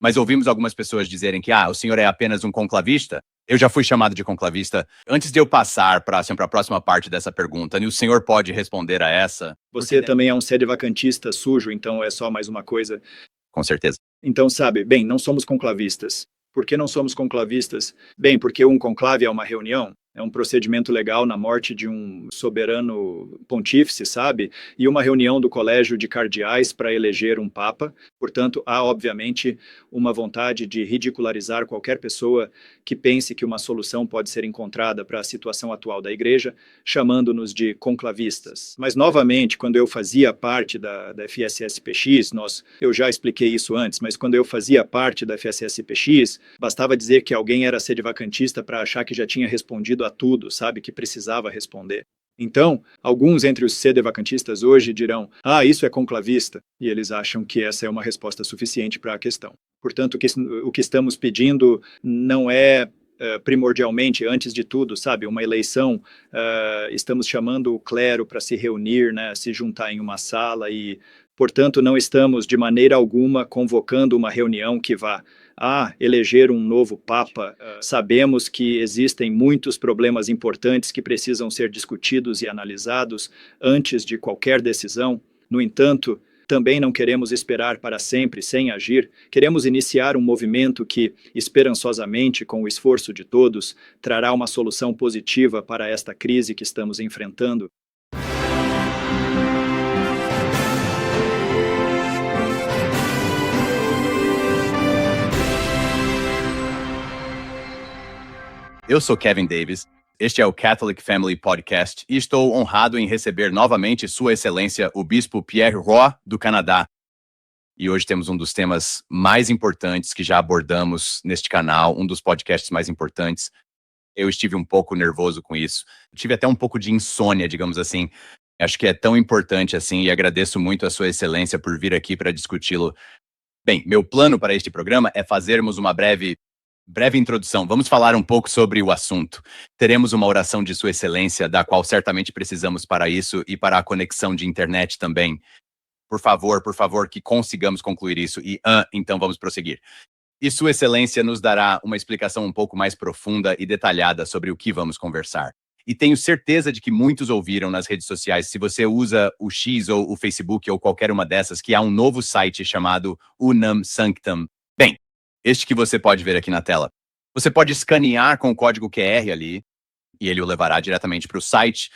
mas ouvimos algumas pessoas dizerem que, o senhor é apenas um conclavista. Eu já fui chamado de conclavista. Antes de eu passar para a próxima parte dessa pergunta, e o senhor pode responder a essa? Você também é um sedevacantista sujo, então é só mais uma coisa. Com certeza. Então, sabe, bem, não somos conclavistas. Por que não somos conclavistas? Bem, porque um conclave é uma reunião, é um procedimento legal na morte de um soberano pontífice, sabe? E uma reunião do colégio de cardeais para eleger um papa. Portanto, há, obviamente, uma vontade de ridicularizar qualquer pessoa que pense que uma solução pode ser encontrada para a situação atual da igreja, chamando-nos de conclavistas. Mas, novamente, quando eu fazia parte da FSSPX, eu já expliquei isso antes, mas quando eu fazia parte da FSSPX, bastava dizer que alguém era sedevacantista para achar que já tinha respondido a tudo, sabe, que precisava responder. Então, alguns entre os sedevacantistas hoje dirão, isso é conclavista, e eles acham que essa é uma resposta suficiente para a questão. Portanto, o que estamos pedindo não é primordialmente, antes de tudo, sabe, uma eleição. Estamos chamando o clero para se reunir, né, se juntar em uma sala e, portanto, não estamos de maneira alguma convocando uma reunião que vá eleger um novo Papa. Sabemos que existem muitos problemas importantes que precisam ser discutidos e analisados antes de qualquer decisão. No entanto, também não queremos esperar para sempre sem agir. Queremos iniciar um movimento que, esperançosamente, com o esforço de todos, trará uma solução positiva para esta crise que estamos enfrentando. Eu sou Kevin Davis, este é o Catholic Family Podcast e estou honrado em receber novamente Sua Excelência, o Bispo Pierre Roy, do Canadá. E hoje temos um dos temas mais importantes que já abordamos neste canal, um dos podcasts mais importantes. Eu estive um pouco nervoso com isso, tive até um pouco de insônia, digamos assim. Acho que é tão importante assim e agradeço muito a Sua Excelência por vir aqui para discuti-lo. Bem, meu plano para este programa é fazermos uma breve introdução. Vamos falar um pouco sobre o assunto. Teremos uma oração de Sua Excelência, da qual certamente precisamos para isso e para a conexão de internet também. Por favor, que consigamos concluir isso. Então vamos prosseguir. E Sua Excelência nos dará uma explicação um pouco mais profunda e detalhada sobre o que vamos conversar. E tenho certeza de que muitos ouviram nas redes sociais, se você usa o X ou o Facebook ou qualquer uma dessas, que há um novo site chamado Unam Sanctam. Bem, este que você pode ver aqui na tela. Você pode escanear com o código QR ali, e ele o levará diretamente para o site.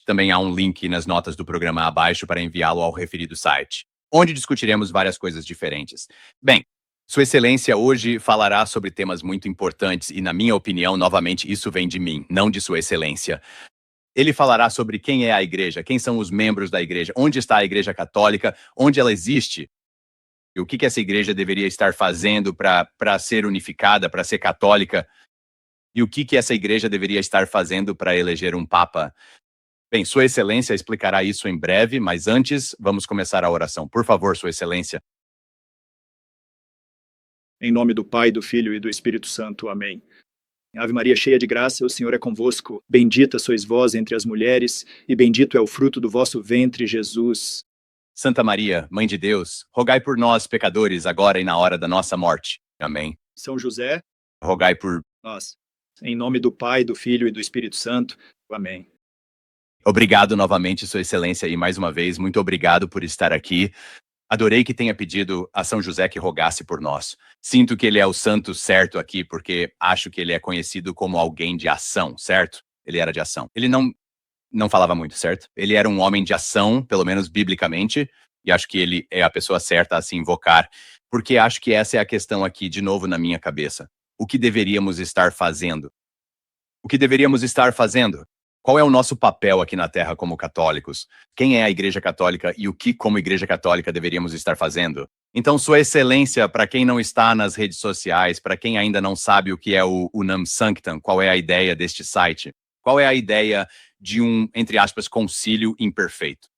Também há um link nas notas do programa abaixo para enviá-lo ao referido site, onde discutiremos várias coisas diferentes. Bem, Sua Excelência hoje falará sobre temas muito importantes e, na minha opinião, novamente, isso vem de mim, não de Sua Excelência. Ele falará sobre quem é a igreja, quem são os membros da igreja, onde está a igreja católica, onde ela existe, e o que essa igreja deveria estar fazendo para ser unificada, para ser católica, e o que essa igreja deveria estar fazendo para eleger um papa. Bem, Sua Excelência explicará isso em breve, mas antes, vamos começar a oração. Por favor, Sua Excelência. Em nome do Pai, do Filho e do Espírito Santo. Amém. Ave Maria, cheia de graça, o Senhor é convosco. Bendita sois vós entre as mulheres, e bendito é o fruto do vosso ventre, Jesus. Santa Maria, Mãe de Deus, rogai por nós, pecadores, agora e na hora da nossa morte. Amém. São José, rogai por nós. Em nome do Pai, do Filho e do Espírito Santo. Amém. Obrigado novamente, Sua Excelência, e mais uma vez, muito obrigado por estar aqui. Adorei que tenha pedido a São José que rogasse por nós. Sinto que ele é o santo certo aqui, porque acho que ele é conhecido como alguém de ação, certo? Ele era de ação. Ele não falava muito, certo? Ele era um homem de ação, pelo menos biblicamente, e acho que ele é a pessoa certa a se invocar, porque acho que essa é a questão aqui, de novo, na minha cabeça. O que deveríamos estar fazendo? O que deveríamos estar fazendo? Qual é o nosso papel aqui na Terra como católicos? Quem é a Igreja Católica e o que, como Igreja Católica, deveríamos estar fazendo? Então, Sua Excelência, para quem não está nas redes sociais, para quem ainda não sabe o que é o Unam Sanctam, qual é a ideia deste site? Qual é a ideia de um, entre aspas, concílio imperfeito?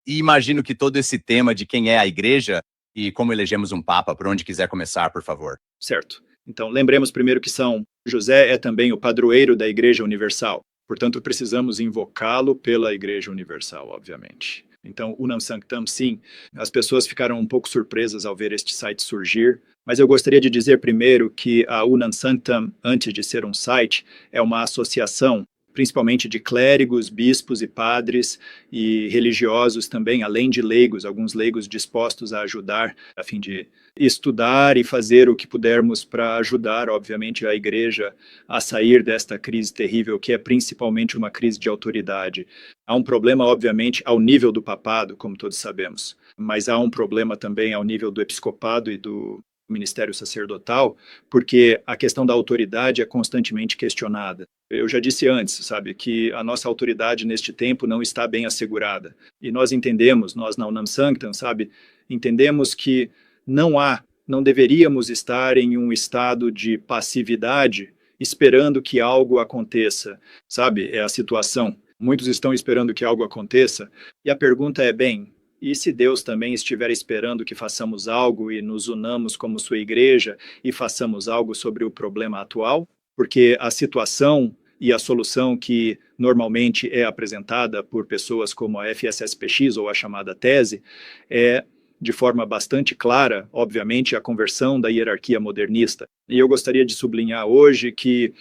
E imagino que todo esse tema de quem é a Igreja e como elegemos um Papa, por onde quiser começar, por favor. Certo. Então, lembremos primeiro que São José é também o padroeiro da Igreja Universal. Portanto, precisamos invocá-lo pela Igreja Universal, obviamente. Então, Unam Sanctam, sim. As pessoas ficaram um pouco surpresas ao ver este site surgir, Mas eu gostaria de dizer primeiro que a Unam Sanctam, antes de ser um site, é uma associação, principalmente de clérigos, bispos e padres e religiosos também, além de leigos, alguns leigos dispostos a ajudar, a fim de estudar e fazer o que pudermos para ajudar, obviamente, a igreja a sair desta crise terrível, que é principalmente uma crise de autoridade. Há um problema, obviamente, ao nível do papado, como todos sabemos, mas há um problema também ao nível do episcopado e do ministério sacerdotal, porque a questão da autoridade é constantemente questionada. Eu já disse antes, sabe, que a nossa autoridade neste tempo não está bem assegurada. E nós entendemos, nós na Unam Sanctam, sabe, entendemos que não deveríamos estar em um estado de passividade esperando que algo aconteça, sabe, é a situação. Muitos estão esperando que algo aconteça, e a pergunta é, bem, e se Deus também estiver esperando que façamos algo e nos unamos como sua igreja e façamos algo sobre o problema atual? Porque a situação e a solução que normalmente é apresentada por pessoas como a FSSPX ou a chamada tese é, de forma bastante clara, obviamente, a conversão da hierarquia modernista. E eu gostaria de sublinhar hoje que,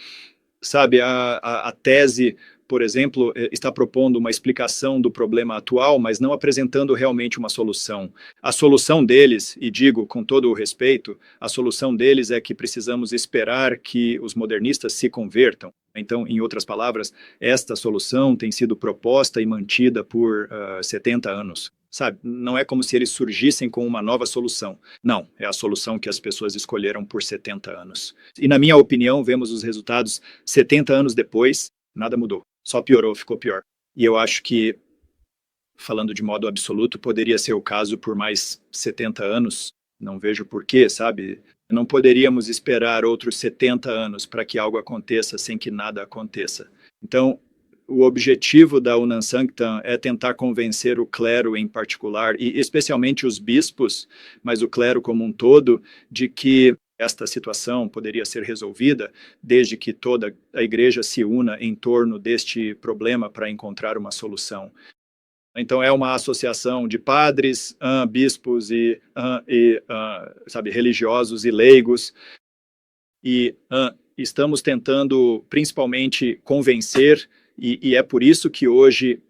sabe, a tese, por exemplo, está propondo uma explicação do problema atual, mas não apresentando realmente uma solução. A solução deles, e digo com todo o respeito, a solução deles é que precisamos esperar que os modernistas se convertam. Então, em outras palavras, esta solução tem sido proposta e mantida por 70 anos. Sabe, não é como se eles surgissem com uma nova solução. Não, é a solução que as pessoas escolheram por 70 anos. E na minha opinião, vemos os resultados 70 anos depois, nada mudou. Só piorou, ficou pior. E eu acho que, falando de modo absoluto, poderia ser o caso por mais 70 anos. Não vejo porquê, sabe? Não poderíamos esperar outros 70 anos para que algo aconteça sem que nada aconteça. Então, o objetivo da Unam Sanctam é tentar convencer o clero em particular, e especialmente os bispos, mas o clero como um todo, de que esta situação poderia ser resolvida desde que toda a igreja se una em torno deste problema para encontrar uma solução. Então é uma associação de padres, bispos e sabe, religiosos e leigos, e estamos tentando principalmente convencer, e é por isso que hoje,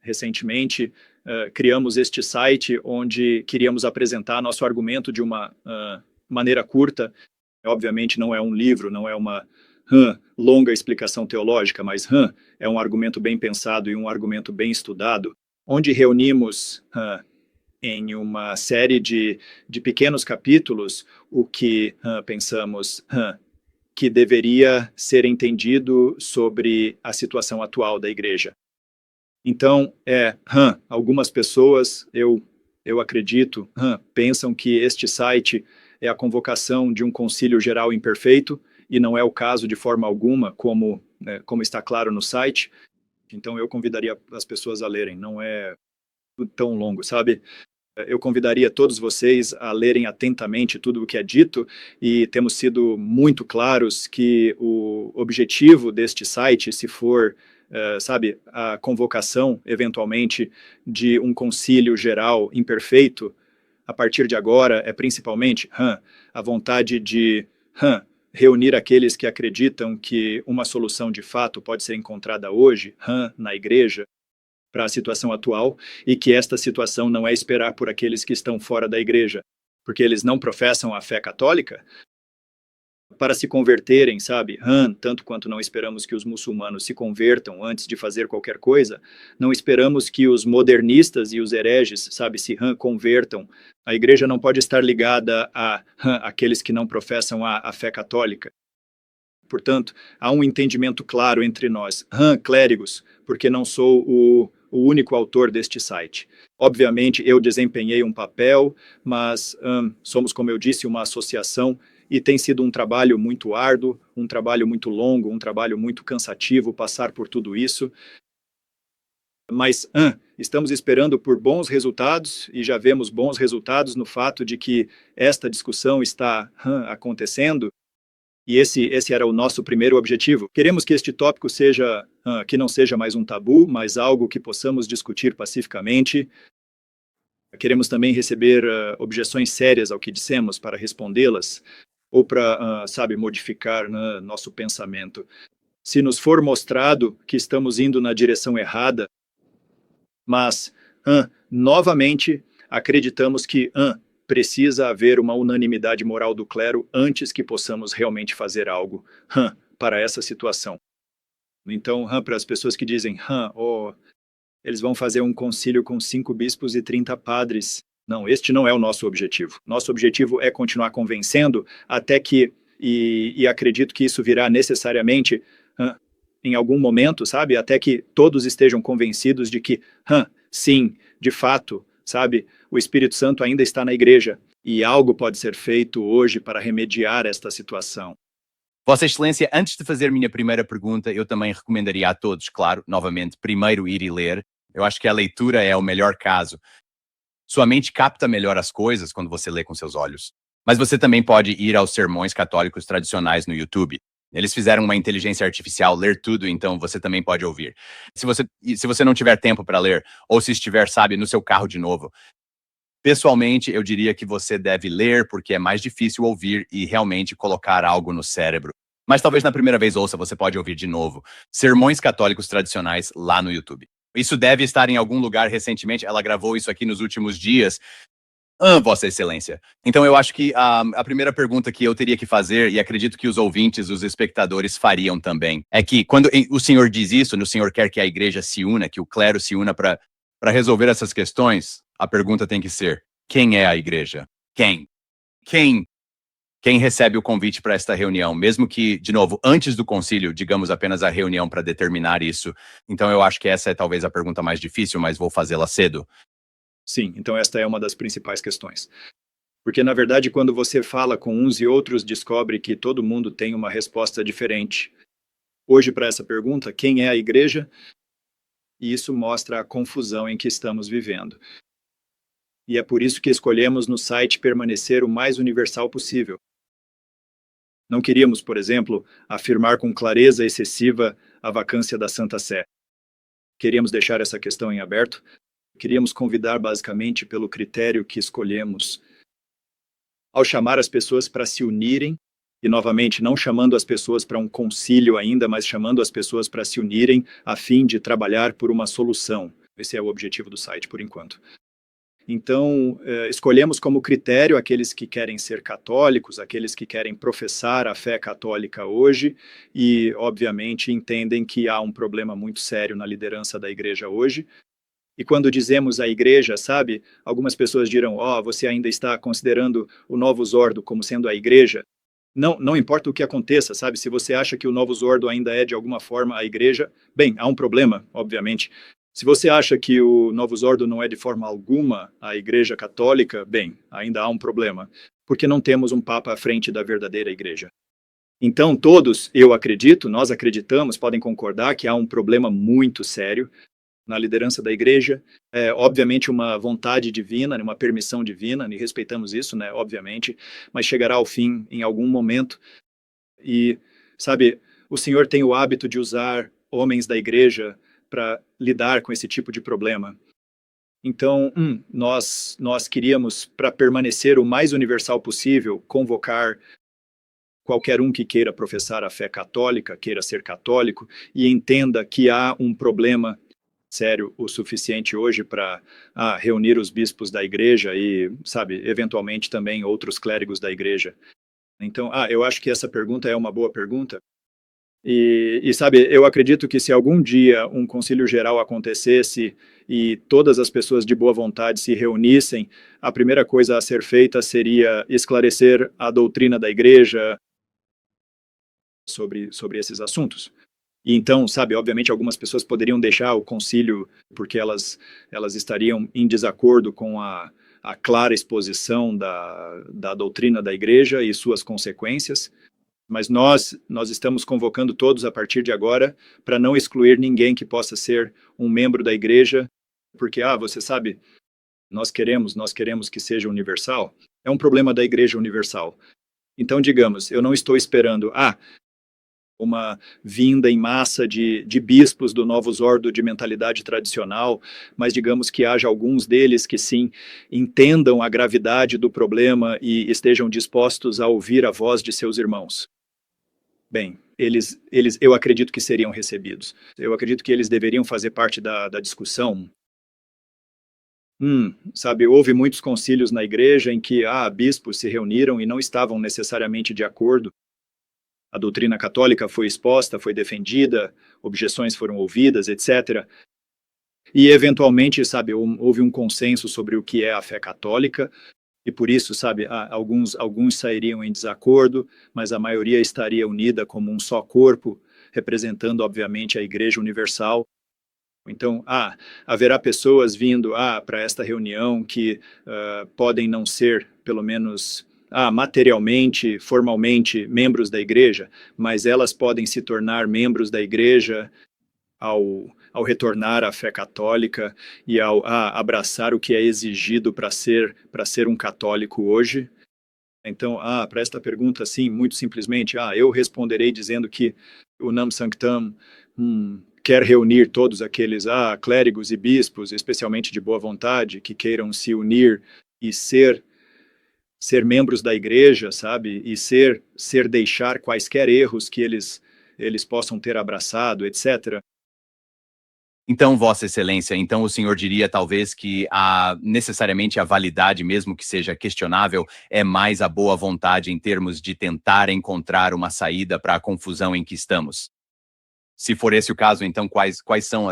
recentemente, criamos este site onde queríamos apresentar nosso argumento de uma maneira curta. Obviamente não é um livro, não é uma longa explicação teológica, mas é um argumento bem pensado e um argumento bem estudado, onde reunimos em uma série de pequenos capítulos o que pensamos que deveria ser entendido sobre a situação atual da igreja. Então, algumas pessoas, eu acredito, pensam que este site é a convocação de um concílio geral imperfeito, e não é o caso de forma alguma, como está claro no site. Então eu convidaria as pessoas a lerem, não é tão longo, sabe? Eu convidaria todos vocês a lerem atentamente tudo o que é dito, e temos sido muito claros que o objetivo deste site, se for, sabe, a convocação, eventualmente, de um concílio geral imperfeito, a partir de agora, é principalmente a vontade de reunir aqueles que acreditam que uma solução de fato pode ser encontrada hoje, na igreja, para a situação atual, e que esta situação não é esperar por aqueles que estão fora da igreja, porque eles não professam a fé católica, para se converterem, sabe? Tanto quanto não esperamos que os muçulmanos se convertam antes de fazer qualquer coisa, não esperamos que os modernistas e os hereges, sabe, se convertam. A igreja não pode estar ligada a aqueles que não professam a fé católica. Portanto, há um entendimento claro entre nós, clérigos, porque não sou o único autor deste site. Obviamente, eu desempenhei um papel, mas somos, como eu disse, uma associação, e tem sido um trabalho muito árduo, um trabalho muito longo, um trabalho muito cansativo passar por tudo isso. Mas estamos esperando por bons resultados, e já vemos bons resultados no fato de que esta discussão está acontecendo, e esse era o nosso primeiro objetivo. Queremos que este tópico seja, que não seja mais um tabu, mas algo que possamos discutir pacificamente. Queremos também receber objeções sérias ao que dissemos para respondê-las ou para, modificar, né, nosso pensamento. Se nos for mostrado que estamos indo na direção errada, mas, novamente, acreditamos que precisa haver uma unanimidade moral do clero antes que possamos realmente fazer algo para essa situação. Então, para as pessoas que dizem, eles vão fazer um concílio com 5 bispos e 30 padres. Não, este não é o nosso objetivo. Nosso objetivo é continuar convencendo até que, e acredito que isso virá necessariamente em algum momento, sabe? Até que todos estejam convencidos de que, sim, de fato, sabe? O Espírito Santo ainda está na igreja e algo pode ser feito hoje para remediar esta situação. Vossa Excelência, antes de fazer minha primeira pergunta, eu também recomendaria a todos, claro, novamente, primeiro ir e ler. Eu acho que a leitura é o melhor caso. Sua mente capta melhor as coisas quando você lê com seus olhos. Mas você também pode ir aos sermões católicos tradicionais no YouTube. Eles fizeram uma inteligência artificial ler tudo, então você também pode ouvir. Se você não tiver tempo para ler, ou se estiver, sabe, no seu carro de novo, pessoalmente, eu diria que você deve ler porque é mais difícil ouvir e realmente colocar algo no cérebro. Mas talvez na primeira vez ouça, você pode ouvir de novo. Sermões católicos tradicionais lá no YouTube. Isso deve estar em algum lugar recentemente. Ela gravou isso aqui nos últimos dias. Vossa Excelência. Então eu acho que a primeira pergunta que eu teria que fazer, e acredito que os ouvintes, os espectadores fariam também, é que quando o senhor diz isso, o senhor quer que a igreja se una, que o clero se una para resolver essas questões, a pergunta tem que ser, quem é a igreja? Quem? Quem recebe o convite para esta reunião? Mesmo que, de novo, antes do concílio, digamos apenas a reunião para determinar isso. Então eu acho que essa é talvez a pergunta mais difícil, mas vou fazê-la cedo. Sim, então esta é uma das principais questões. Porque, na verdade, quando você fala com uns e outros, descobre que todo mundo tem uma resposta diferente. Hoje, para essa pergunta, quem é a igreja? E isso mostra a confusão em que estamos vivendo. E é por isso que escolhemos no site permanecer o mais universal possível. Não queríamos, por exemplo, afirmar com clareza excessiva a vacância da Santa Sé. Queríamos deixar essa questão em aberto. Queríamos convidar basicamente pelo critério que escolhemos. Ao chamar as pessoas para se unirem, e novamente não chamando as pessoas para um concílio ainda, mas chamando as pessoas para se unirem a fim de trabalhar por uma solução. Esse é o objetivo do site por enquanto. Então, escolhemos como critério aqueles que querem ser católicos, aqueles que querem professar a fé católica hoje e, obviamente, entendem que há um problema muito sério na liderança da igreja hoje. E quando dizemos a igreja, sabe, algumas pessoas dirão, você ainda está considerando o Novus Ordo como sendo a igreja? Não importa o que aconteça, sabe, se você acha que o Novus Ordo ainda é de alguma forma a igreja, bem, há um problema, obviamente. Se você acha que o Novus Ordo não é de forma alguma a igreja católica, bem, ainda há um problema, porque não temos um papa à frente da verdadeira igreja. Então todos, eu acredito, nós acreditamos, podem concordar que há um problema muito sério na liderança da igreja, obviamente uma vontade divina, uma permissão divina, e respeitamos isso, né, obviamente, mas chegará ao fim em algum momento. E, sabe, o Senhor tem o hábito de usar homens da igreja para lidar com esse tipo de problema. Então, nós queríamos, para permanecer o mais universal possível, convocar qualquer um que queira professar a fé católica, queira ser católico, e entenda que há um problema sério o suficiente hoje para reunir os bispos da igreja e, sabe, eventualmente também outros clérigos da igreja. Então, eu acho que essa pergunta é uma boa pergunta. E sabe, eu acredito que se algum dia um concílio geral acontecesse e todas as pessoas de boa vontade se reunissem, a primeira coisa a ser feita seria esclarecer a doutrina da igreja sobre esses assuntos. E então, sabe, obviamente algumas pessoas poderiam deixar o concílio porque elas estariam em desacordo com a clara exposição da doutrina da igreja e suas consequências, mas nós estamos convocando todos a partir de agora para não excluir ninguém que possa ser um membro da igreja, porque, você sabe, nós queremos que seja universal. É um problema da igreja universal. Então, digamos, eu não estou esperando, uma vinda em massa de bispos do Novus Ordo de mentalidade tradicional, mas digamos que haja alguns deles que sim entendam a gravidade do problema e estejam dispostos a ouvir a voz de seus irmãos. Bem, eu acredito que seriam recebidos. Eu acredito que eles deveriam fazer parte da discussão. Sabe, houve muitos concílios na igreja em que bispos se reuniram e não estavam necessariamente de acordo. A doutrina católica foi exposta, foi defendida, objeções foram ouvidas, etc. E, eventualmente, sabe, houve um consenso sobre o que é a fé católica, e por isso, sabe, alguns sairiam em desacordo, mas a maioria estaria unida como um só corpo, representando, obviamente, a Igreja Universal. Então, haverá pessoas vindo para esta reunião que podem não ser, pelo menos, materialmente, formalmente, membros da igreja, mas elas podem se tornar membros da igreja ao retornar à fé católica e ao abraçar o que é exigido para ser um católico hoje. Então, para esta pergunta, sim, muito simplesmente, eu responderei dizendo que o Nam Sanctam quer reunir todos aqueles clérigos e bispos, especialmente de boa vontade, que queiram se unir e ser membros da igreja, sabe? E deixar quaisquer erros que eles possam ter abraçado, etc. Então, Vossa Excelência, então o senhor diria talvez que necessariamente a validade, mesmo que seja questionável, é mais a boa vontade em termos de tentar encontrar uma saída para a confusão em que estamos? Se for esse o caso, então quais são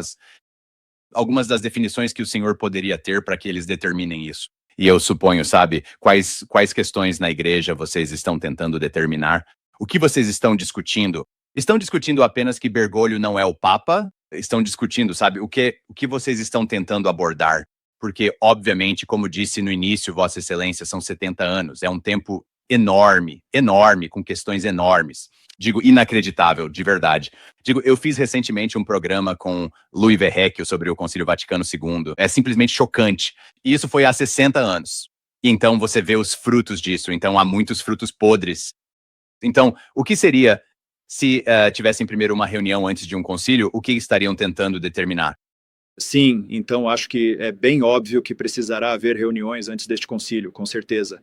algumas das definições que o senhor poderia ter para que eles determinem isso? E eu suponho, sabe, quais questões na igreja vocês estão tentando determinar? O que vocês estão discutindo? Estão discutindo apenas que Bergoglio não é o Papa? Estão discutindo, sabe, o que vocês estão tentando abordar? Porque, obviamente, como disse no início, Vossa Excelência, são 70 anos. É um tempo enorme, com questões enormes. Digo, inacreditável, de verdade. Digo, eu fiz recentemente um programa com Louis Verrecchio sobre o Concílio Vaticano II. É simplesmente chocante. E isso foi há 60 anos. E então você vê os frutos disso. Então há muitos frutos podres. Então, o que seria, se tivessem primeiro uma reunião antes de um concílio, o que estariam tentando determinar? Sim, então acho que é bem óbvio que precisará haver reuniões antes deste concílio, com certeza.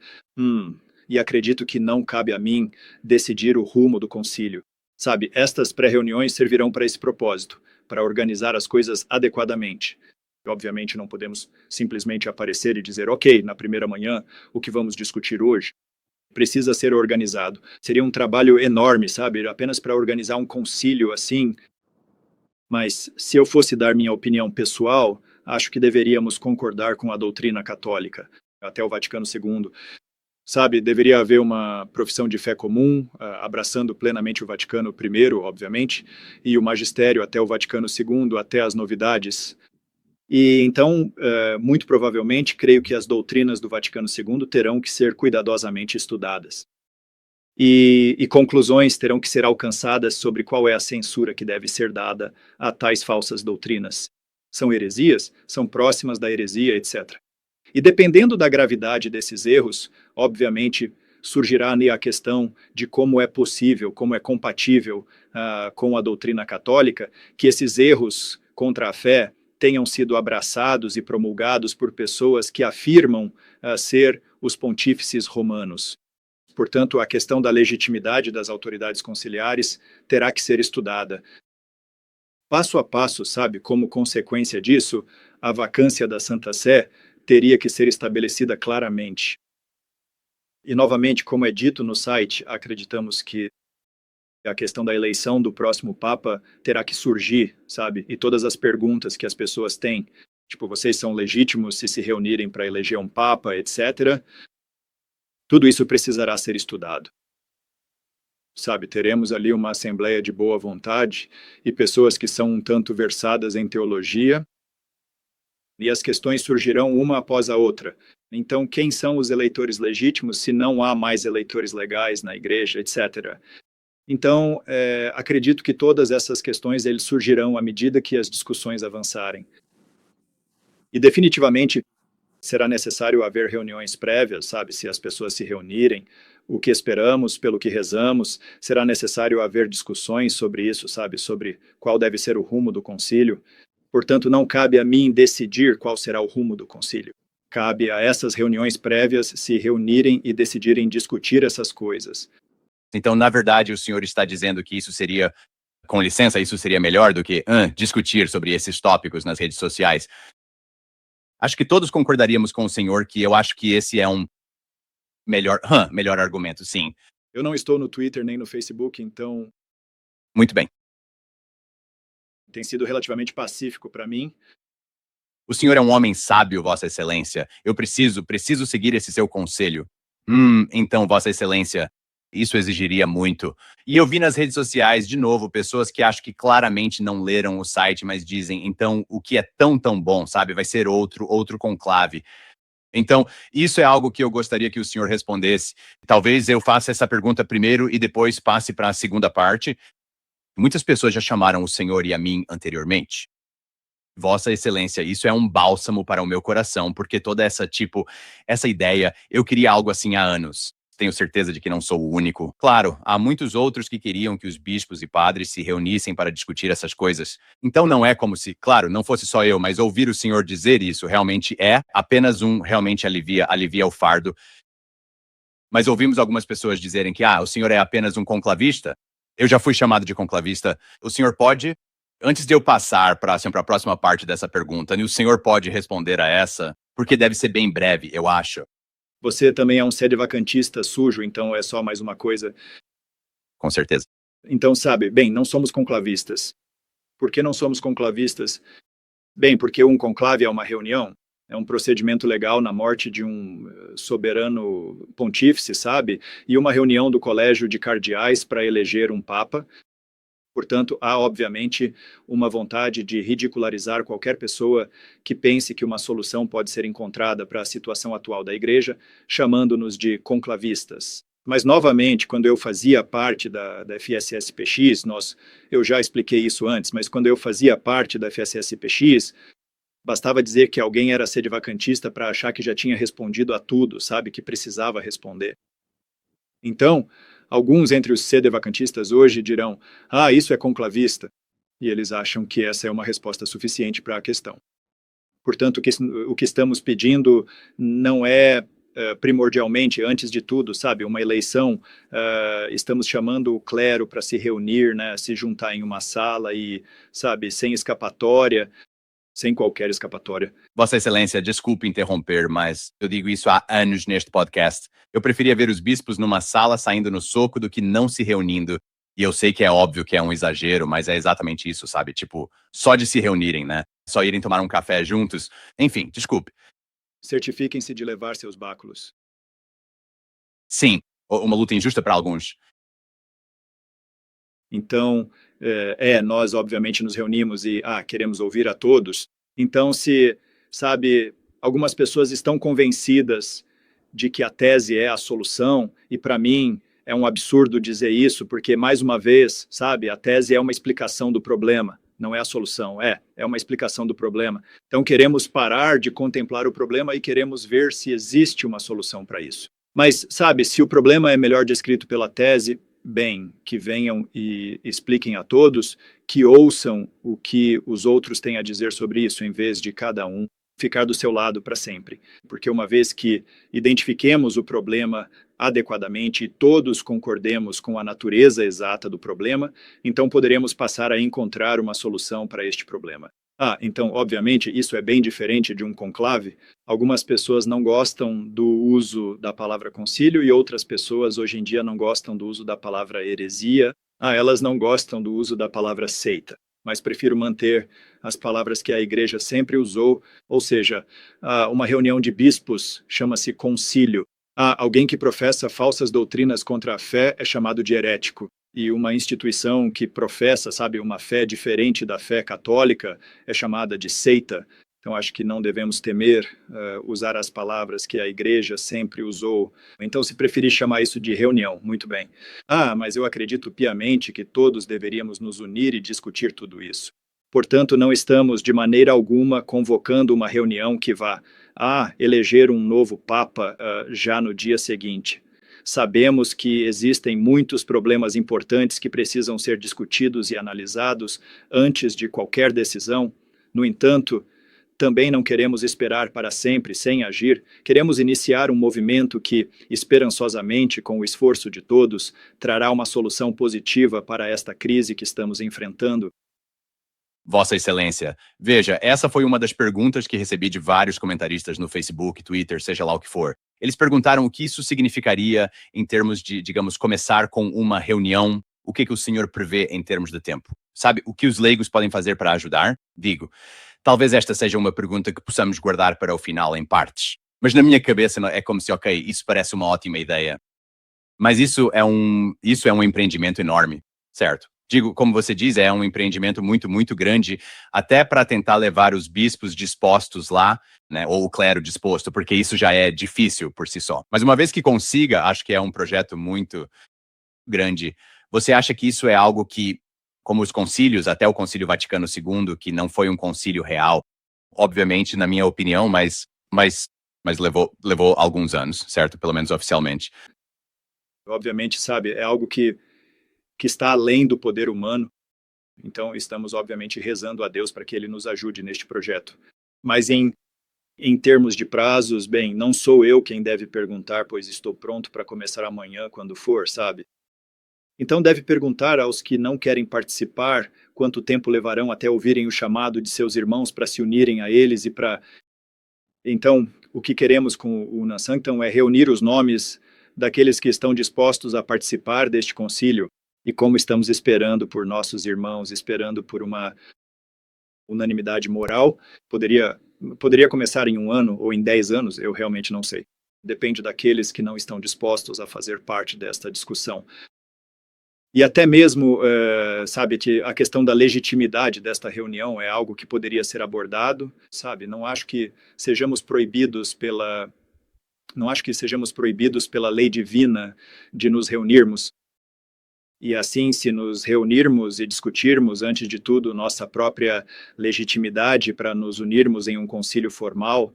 E acredito que não cabe a mim decidir o rumo do concílio. Sabe, estas pré-reuniões servirão para esse propósito, para organizar as coisas adequadamente. Obviamente não podemos simplesmente aparecer e dizer, ok, na primeira manhã, o que vamos discutir hoje? Precisa ser organizado. Seria um trabalho enorme, sabe, apenas para organizar um concílio assim. Mas, se eu fosse dar minha opinião pessoal, acho que deveríamos concordar com a doutrina católica, até o Vaticano II. Sabe, deveria haver uma profissão de fé comum, abraçando plenamente o Vaticano I, obviamente, e o magistério até o Vaticano II, até as novidades. E então, muito provavelmente, creio que as doutrinas do Vaticano II terão que ser cuidadosamente estudadas. E conclusões terão que ser alcançadas sobre qual é a censura que deve ser dada a tais falsas doutrinas. São heresias? São próximas da heresia, etc. E dependendo da gravidade desses erros, obviamente surgirá a questão de como é possível, como é compatível com a doutrina católica, que esses erros contra a fé tenham sido abraçados e promulgados por pessoas que afirmam ser os pontífices romanos. Portanto, a questão da legitimidade das autoridades conciliares terá que ser estudada. Passo a passo, sabe, como consequência disso, a vacância da Santa Sé teria que ser estabelecida claramente. E, novamente, como é dito no site, acreditamos que a questão da eleição do próximo Papa terá que surgir, sabe? E todas as perguntas que as pessoas têm, tipo, vocês são legítimos se reunirem para eleger um Papa, etc., tudo isso precisará ser estudado. Sabe, teremos ali uma assembleia de boa vontade e pessoas que são um tanto versadas em teologia, e as questões surgirão uma após a outra. Então, quem são os eleitores legítimos se não há mais eleitores legais na igreja, etc. Então, acredito que todas essas questões eles surgirão à medida que as discussões avançarem. E definitivamente será necessário haver reuniões prévias, sabe, se as pessoas se reunirem, o que esperamos, pelo que rezamos. Será necessário haver discussões sobre isso, sabe? Sobre qual deve ser o rumo do concílio. Portanto, não cabe a mim decidir qual será o rumo do concílio. Cabe a essas reuniões prévias se reunirem e decidirem discutir essas coisas. Então, na verdade, o senhor está dizendo que isso seria, com licença, isso seria melhor do que discutir sobre esses tópicos nas redes sociais. Acho que todos concordaríamos com o senhor que eu acho que esse é um melhor argumento, sim. Eu não estou no Twitter nem no Facebook, então Muito bem. tem sido relativamente pacífico para mim. O senhor é um homem sábio, Vossa Excelência. Eu preciso seguir esse seu conselho. Então, Vossa Excelência, isso exigiria muito. E eu vi nas redes sociais, de novo, pessoas que acho que claramente não leram o site, mas dizem, então, o que é tão bom, sabe? Vai ser outro conclave. Então, isso é algo que eu gostaria que o senhor respondesse. Talvez eu faça essa pergunta primeiro e depois passe para a segunda parte. Muitas pessoas já chamaram o senhor e a mim anteriormente. Vossa Excelência, isso é um bálsamo para o meu coração, porque toda essa ideia, eu queria algo assim há anos. Tenho certeza de que não sou o único. Claro, há muitos outros que queriam que os bispos e padres se reunissem para discutir essas coisas. Então não é como se, claro, não fosse só eu, mas ouvir o senhor dizer isso realmente é apenas realmente alivia o fardo. Mas ouvimos algumas pessoas dizerem que, o senhor é apenas um conclavista. Eu já fui chamado de conclavista. O senhor pode, antes de eu passar para a próxima parte dessa pergunta, o senhor pode responder a essa, porque deve ser bem breve, eu acho. Você também é um sedevacantista sujo, então é só mais uma coisa. Com certeza. Então, sabe, bem, não somos conclavistas. Por que não somos conclavistas? Bem, porque um conclave é uma reunião, é um procedimento legal na morte de um soberano pontífice, sabe? E uma reunião do colégio de cardeais para eleger um papa. Portanto, há, obviamente, uma vontade de ridicularizar qualquer pessoa que pense que uma solução pode ser encontrada para a situação atual da Igreja, chamando-nos de conclavistas. Mas, novamente, quando eu fazia parte da FSSPX, eu já expliquei isso antes, mas quando eu fazia parte da FSSPX, bastava dizer que alguém era sedevacantista para achar que já tinha respondido a tudo, sabe, que precisava responder. Então, alguns entre os sedevacantistas hoje dirão, isso é conclavista, e eles acham que essa é uma resposta suficiente para a questão. Portanto, o que estamos pedindo não é primordialmente, antes de tudo, sabe, uma eleição. Estamos chamando o clero para se reunir, né, se juntar em uma sala e, sabe, sem escapatória, sem qualquer escapatória. Vossa Excelência, desculpe interromper, mas eu digo isso há anos neste podcast. Eu preferia ver os bispos numa sala saindo no soco do que não se reunindo. E eu sei que é óbvio que é um exagero, mas é exatamente isso, sabe? Tipo, só de se reunirem, né? Só irem tomar um café juntos. Enfim, desculpe. Certifiquem-se de levar seus báculos. Sim, uma luta injusta para alguns. Então, nós obviamente nos reunimos e queremos ouvir a todos. Então, se, sabe, algumas pessoas estão convencidas de que a tese é a solução, e para mim é um absurdo dizer isso, porque, mais uma vez, sabe, a tese é uma explicação do problema, não é a solução, é uma explicação do problema. Então, queremos parar de contemplar o problema e queremos ver se existe uma solução para isso. Mas, sabe, se o problema é melhor descrito pela tese, bem, que venham e expliquem a todos, que ouçam o que os outros têm a dizer sobre isso, em vez de cada um ficar do seu lado para sempre. Porque uma vez que identifiquemos o problema adequadamente e todos concordemos com a natureza exata do problema, então poderemos passar a encontrar uma solução para este problema. Então, obviamente, isso é bem diferente de um conclave. Algumas pessoas não gostam do uso da palavra concílio e outras pessoas hoje em dia não gostam do uso da palavra heresia. Elas não gostam do uso da palavra seita, mas prefiro manter as palavras que a igreja sempre usou, ou seja, uma reunião de bispos chama-se concílio. Alguém que professa falsas doutrinas contra a fé é chamado de herético. E uma instituição que professa, sabe, uma fé diferente da fé católica é chamada de seita. Então, acho que não devemos temer usar as palavras que a igreja sempre usou. Então, se preferir chamar isso de reunião, muito bem. Mas eu acredito piamente que todos deveríamos nos unir e discutir tudo isso. Portanto, não estamos de maneira alguma convocando uma reunião que vá eleger um novo Papa já no dia seguinte. Sabemos que existem muitos problemas importantes que precisam ser discutidos e analisados antes de qualquer decisão. No entanto, também não queremos esperar para sempre sem agir. Queremos iniciar um movimento que, esperançosamente, com o esforço de todos, trará uma solução positiva para esta crise que estamos enfrentando. Vossa Excelência, veja, essa foi uma das perguntas que recebi de vários comentaristas no Facebook, Twitter, seja lá o que for. Eles perguntaram o que isso significaria em termos de, digamos, começar com uma reunião. O que o senhor prevê em termos de tempo? Sabe, o que os leigos podem fazer para ajudar? Digo, talvez esta seja uma pergunta que possamos guardar para o final em partes. Mas na minha cabeça é como se, ok, isso parece uma ótima ideia. Mas isso é um empreendimento enorme, certo? Digo, como você diz, é um empreendimento muito, muito grande, até para tentar levar os bispos dispostos lá, né, ou o clero disposto, porque isso já é difícil por si só. Mas uma vez que consiga, acho que é um projeto muito grande. Você acha que isso é algo que, como os concílios, até o Concílio Vaticano II, que não foi um concílio real, obviamente, na minha opinião, mas levou alguns anos, certo? Pelo menos oficialmente. Obviamente, sabe, é algo que está além do poder humano. Então, estamos, obviamente, rezando a Deus para que Ele nos ajude neste projeto. Mas em termos de prazos, bem, não sou eu quem deve perguntar, pois estou pronto para começar amanhã, quando for, sabe? Então, deve perguntar aos que não querem participar quanto tempo levarão até ouvirem o chamado de seus irmãos para se unirem a eles e para... Então, o que queremos com o Unam Sanctam é reunir os nomes daqueles que estão dispostos a participar deste concílio. E como estamos esperando por nossos irmãos, esperando por uma unanimidade moral, poderia começar em 1 ano ou em 10 anos, eu realmente não sei. Depende daqueles que não estão dispostos a fazer parte desta discussão. E até mesmo, sabe, que a questão da legitimidade desta reunião é algo que poderia ser abordado, sabe? Não acho que sejamos proibidos pela lei divina de nos reunirmos. E assim, se nos reunirmos e discutirmos, antes de tudo, nossa própria legitimidade para nos unirmos em um concílio formal,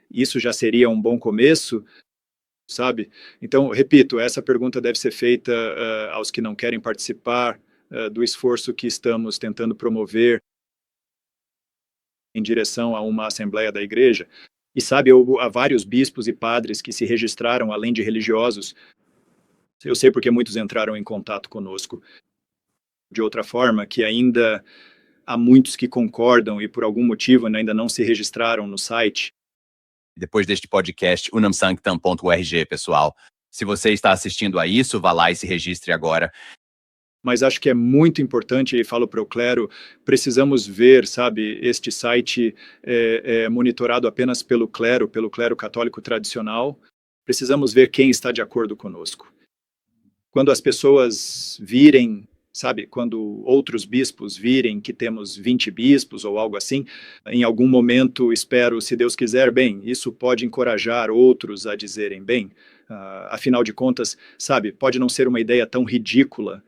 isso já seria um bom começo, sabe? Então, repito, essa pergunta deve ser feita aos que não querem participar do esforço que estamos tentando promover em direção a uma assembleia da igreja. E sabe, há vários bispos e padres que se registraram, além de religiosos. Eu sei porque muitos entraram em contato conosco. De outra forma, que ainda há muitos que concordam e por algum motivo ainda não se registraram no site. Depois deste podcast, unamsanctam.org, pessoal. Se você está assistindo a isso, vá lá e se registre agora. Mas acho que é muito importante, e falo para o clero, precisamos ver, sabe, este site é monitorado apenas pelo clero católico tradicional. Precisamos ver quem está de acordo conosco. Quando as pessoas virem, sabe, quando outros bispos virem que temos 20 bispos ou algo assim, em algum momento, espero, se Deus quiser, bem, isso pode encorajar outros a dizerem, bem, afinal de contas, sabe, pode não ser uma ideia tão ridícula.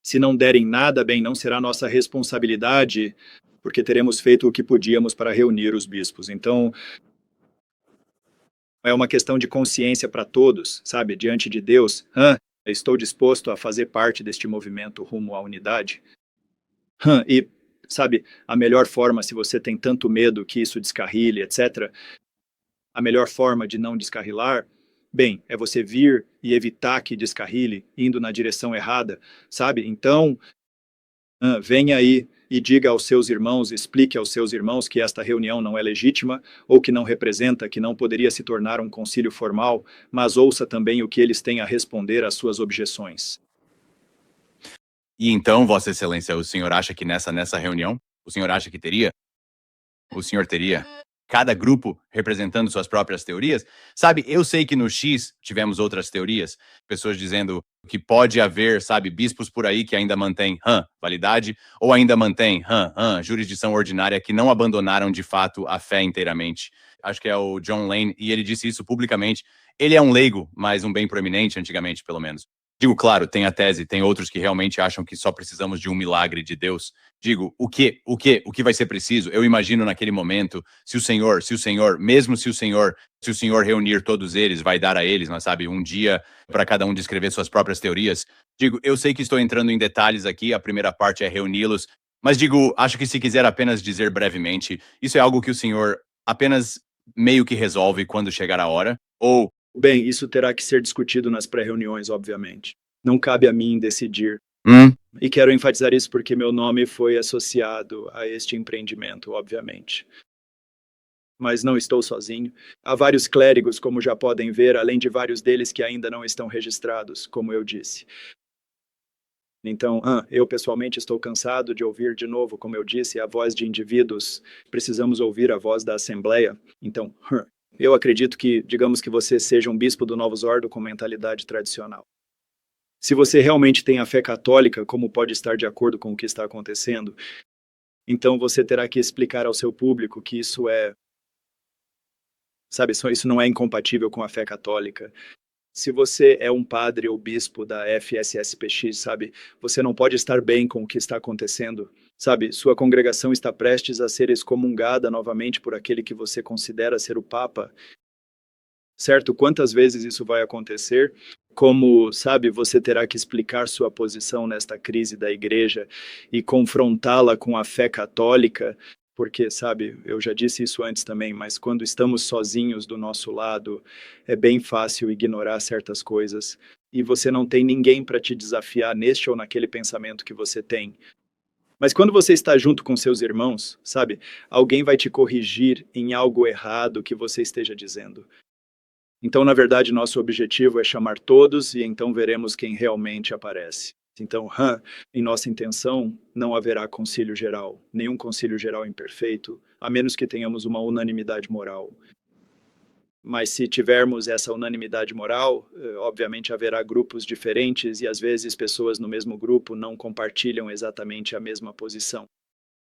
Se não derem nada, bem, não será nossa responsabilidade, porque teremos feito o que podíamos para reunir os bispos. Então, é uma questão de consciência para todos, sabe? Diante de Deus, estou disposto a fazer parte deste movimento rumo à unidade. E, sabe, a melhor forma, se você tem tanto medo que isso descarrile, etc., a melhor forma de não descarrilar, bem, é você vir e evitar que descarrile, indo na direção errada, sabe? Então, venha aí e diga aos seus irmãos, explique aos seus irmãos que esta reunião não é legítima ou que não representa, que não poderia se tornar um concílio formal, mas ouça também o que eles têm a responder às suas objeções. E então, Vossa Excelência, o senhor acha que nessa reunião, o senhor acha que teria? O senhor teria cada grupo representando suas próprias teorias? Sabe, eu sei que no X tivemos outras teorias, pessoas dizendo que pode haver, sabe, bispos por aí que ainda mantêm validade, ou ainda mantêm jurisdição ordinária, que não abandonaram de fato a fé inteiramente. Acho que é o John Lane, e ele disse isso publicamente. Ele é um leigo, mas um bem proeminente, antigamente, pelo menos. Digo, claro, tem a tese, tem outros que realmente acham que só precisamos de um milagre de Deus. Digo, o que vai ser preciso? Eu imagino naquele momento, mesmo se o Senhor reunir todos eles, vai dar a eles, mas sabe, um dia para cada um descrever suas próprias teorias. Digo, eu sei que estou entrando em detalhes aqui, a primeira parte é reuni-los, mas digo, acho que se quiser apenas dizer brevemente, isso é algo que o Senhor apenas meio que resolve quando chegar a hora? Ou Bem, isso terá que ser discutido nas pré-reuniões, obviamente. Não cabe a mim decidir. hum, E quero enfatizar isso porque meu nome foi associado a este empreendimento, obviamente. Mas não estou sozinho. Há vários clérigos, como já podem ver, além de vários deles que ainda não estão registrados, como eu disse. Então, eu pessoalmente estou cansado de ouvir de novo, como eu disse, a voz de indivíduos. Precisamos ouvir a voz da Assembleia. Então, eu acredito que, digamos que você seja um bispo do Novus Ordo com mentalidade tradicional. Se você realmente tem a fé católica, como pode estar de acordo com o que está acontecendo, então você terá que explicar ao seu público que isso é, sabe, isso não é incompatível com a fé católica. Se você é um padre ou bispo da FSSPX, sabe, você não pode estar bem com o que está acontecendo, sabe, sua congregação está prestes a ser excomungada novamente por aquele que você considera ser o Papa, certo? Quantas vezes isso vai acontecer? Como, sabe, você terá que explicar sua posição nesta crise da igreja e confrontá-la com a fé católica, porque, sabe, eu já disse isso antes também, mas quando estamos sozinhos do nosso lado, é bem fácil ignorar certas coisas e você não tem ninguém para te desafiar neste ou naquele pensamento que você tem. Mas quando você está junto com seus irmãos, sabe, alguém vai te corrigir em algo errado que você esteja dizendo. Então, na verdade, nosso objetivo é chamar todos e então veremos quem realmente aparece. Então, em nossa intenção, não haverá concílio geral, nenhum concílio geral imperfeito, a menos que tenhamos uma unanimidade moral. Mas se tivermos essa unanimidade moral, obviamente haverá grupos diferentes e às vezes pessoas no mesmo grupo não compartilham exatamente a mesma posição.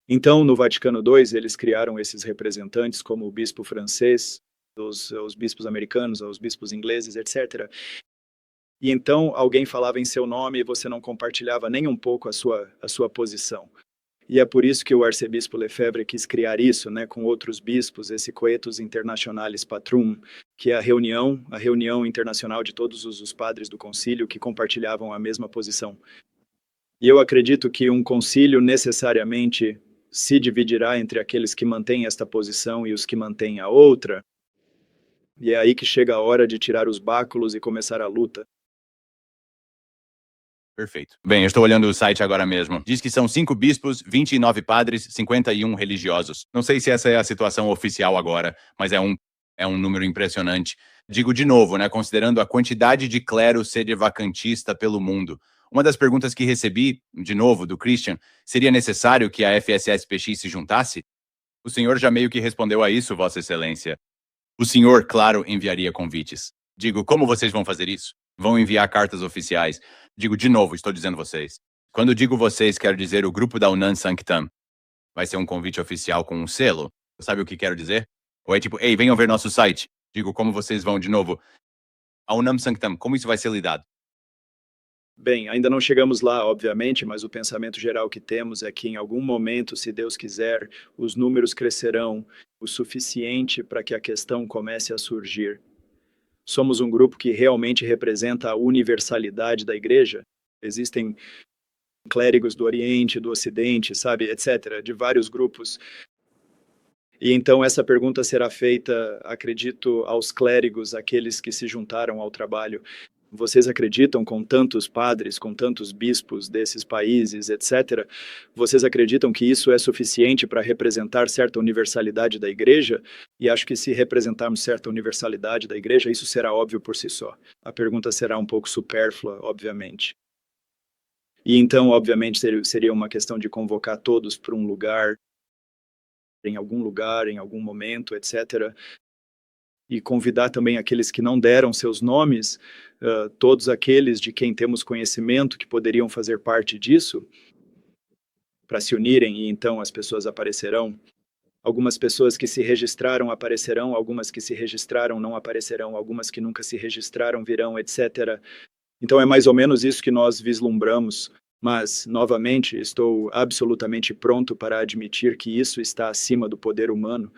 Então, no Vaticano II, eles criaram esses representantes, como o bispo francês, os bispos americanos, os bispos ingleses, etc. E então alguém falava em seu nome e você não compartilhava nem um pouco a sua posição. E é por isso que o arcebispo Lefebvre quis criar isso, né, com outros bispos, esse Coetus Internationalis Patrum, que é a reunião internacional de todos os padres do concílio que compartilhavam a mesma posição. E eu acredito que um concílio necessariamente se dividirá entre aqueles que mantêm esta posição e os que mantêm a outra, e é aí que chega a hora de tirar os báculos e começar a luta. perfeito. Bem, eu estou olhando o site agora mesmo. Diz que são 5 bispos, 29 padres, 51 religiosos. Não sei se essa é a situação oficial agora, mas é um número impressionante. Digo de novo, né, considerando a quantidade de clero sedevacantista pelo mundo. Uma das perguntas que recebi, de novo, do Christian, seria necessário que a FSSPX se juntasse? O senhor já meio que respondeu a isso, Vossa Excelência. O senhor, claro, enviaria convites. Digo, como vocês vão fazer isso? Vão enviar cartas oficiais. Digo, de novo, estou dizendo vocês. Quando digo vocês, quero dizer o grupo da Unam Sanctam. Vai ser um convite oficial com um selo? Sabe o que quero dizer? Ou é tipo, ei, venham ver nosso site. Digo, como vocês vão, de novo? A Unam Sanctam, como isso vai ser lidado? Bem, ainda não chegamos lá, obviamente, mas o pensamento geral que temos é que em algum momento, se Deus quiser, os números crescerão o suficiente para que a questão comece a surgir. Somos um grupo que realmente representa a universalidade da igreja? Existem clérigos do Oriente, do Ocidente, sabe, etc., de vários grupos. E então essa pergunta será feita, acredito, aos clérigos, aqueles que se juntaram ao trabalho. Vocês acreditam, com tantos padres, com tantos bispos desses países, etc., vocês acreditam que isso é suficiente para representar certa universalidade da igreja? E acho que se representarmos certa universalidade da igreja, isso será óbvio por si só. A pergunta será um pouco supérflua, obviamente. E então, obviamente, seria uma questão de convocar todos para um lugar, em algum momento, etc., e convidar também aqueles que não deram seus nomes, todos aqueles de quem temos conhecimento que poderiam fazer parte disso, para se unirem e então as pessoas aparecerão. Algumas pessoas que se registraram aparecerão, algumas que se registraram não aparecerão, algumas que nunca se registraram virão, etc. Então é mais ou menos isso que nós vislumbramos, mas, novamente, estou absolutamente pronto para admitir que isso está acima do poder humano,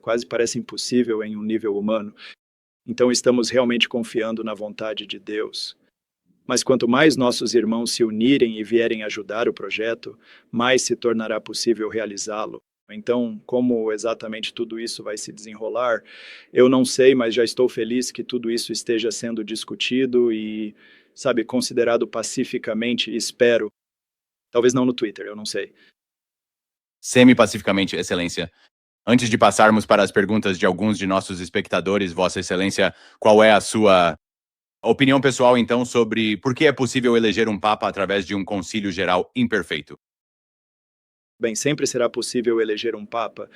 quase parece impossível em um nível humano. Então estamos realmente confiando na vontade de Deus. Mas quanto mais nossos irmãos se unirem e vierem ajudar o projeto, mais se tornará possível realizá-lo. Então, como exatamente tudo isso vai se desenrolar, eu não sei, mas já estou feliz que tudo isso esteja sendo discutido e, sabe, considerado pacificamente, espero. Talvez não no Twitter, eu não sei. Semi-pacificamente, Excelência. Antes de passarmos para as perguntas de alguns de nossos espectadores, Vossa Excelência, qual é a sua opinião pessoal, então, sobre por que é possível eleger um Papa através de um concílio geral imperfeito? Bem, sempre será possível eleger um Papa.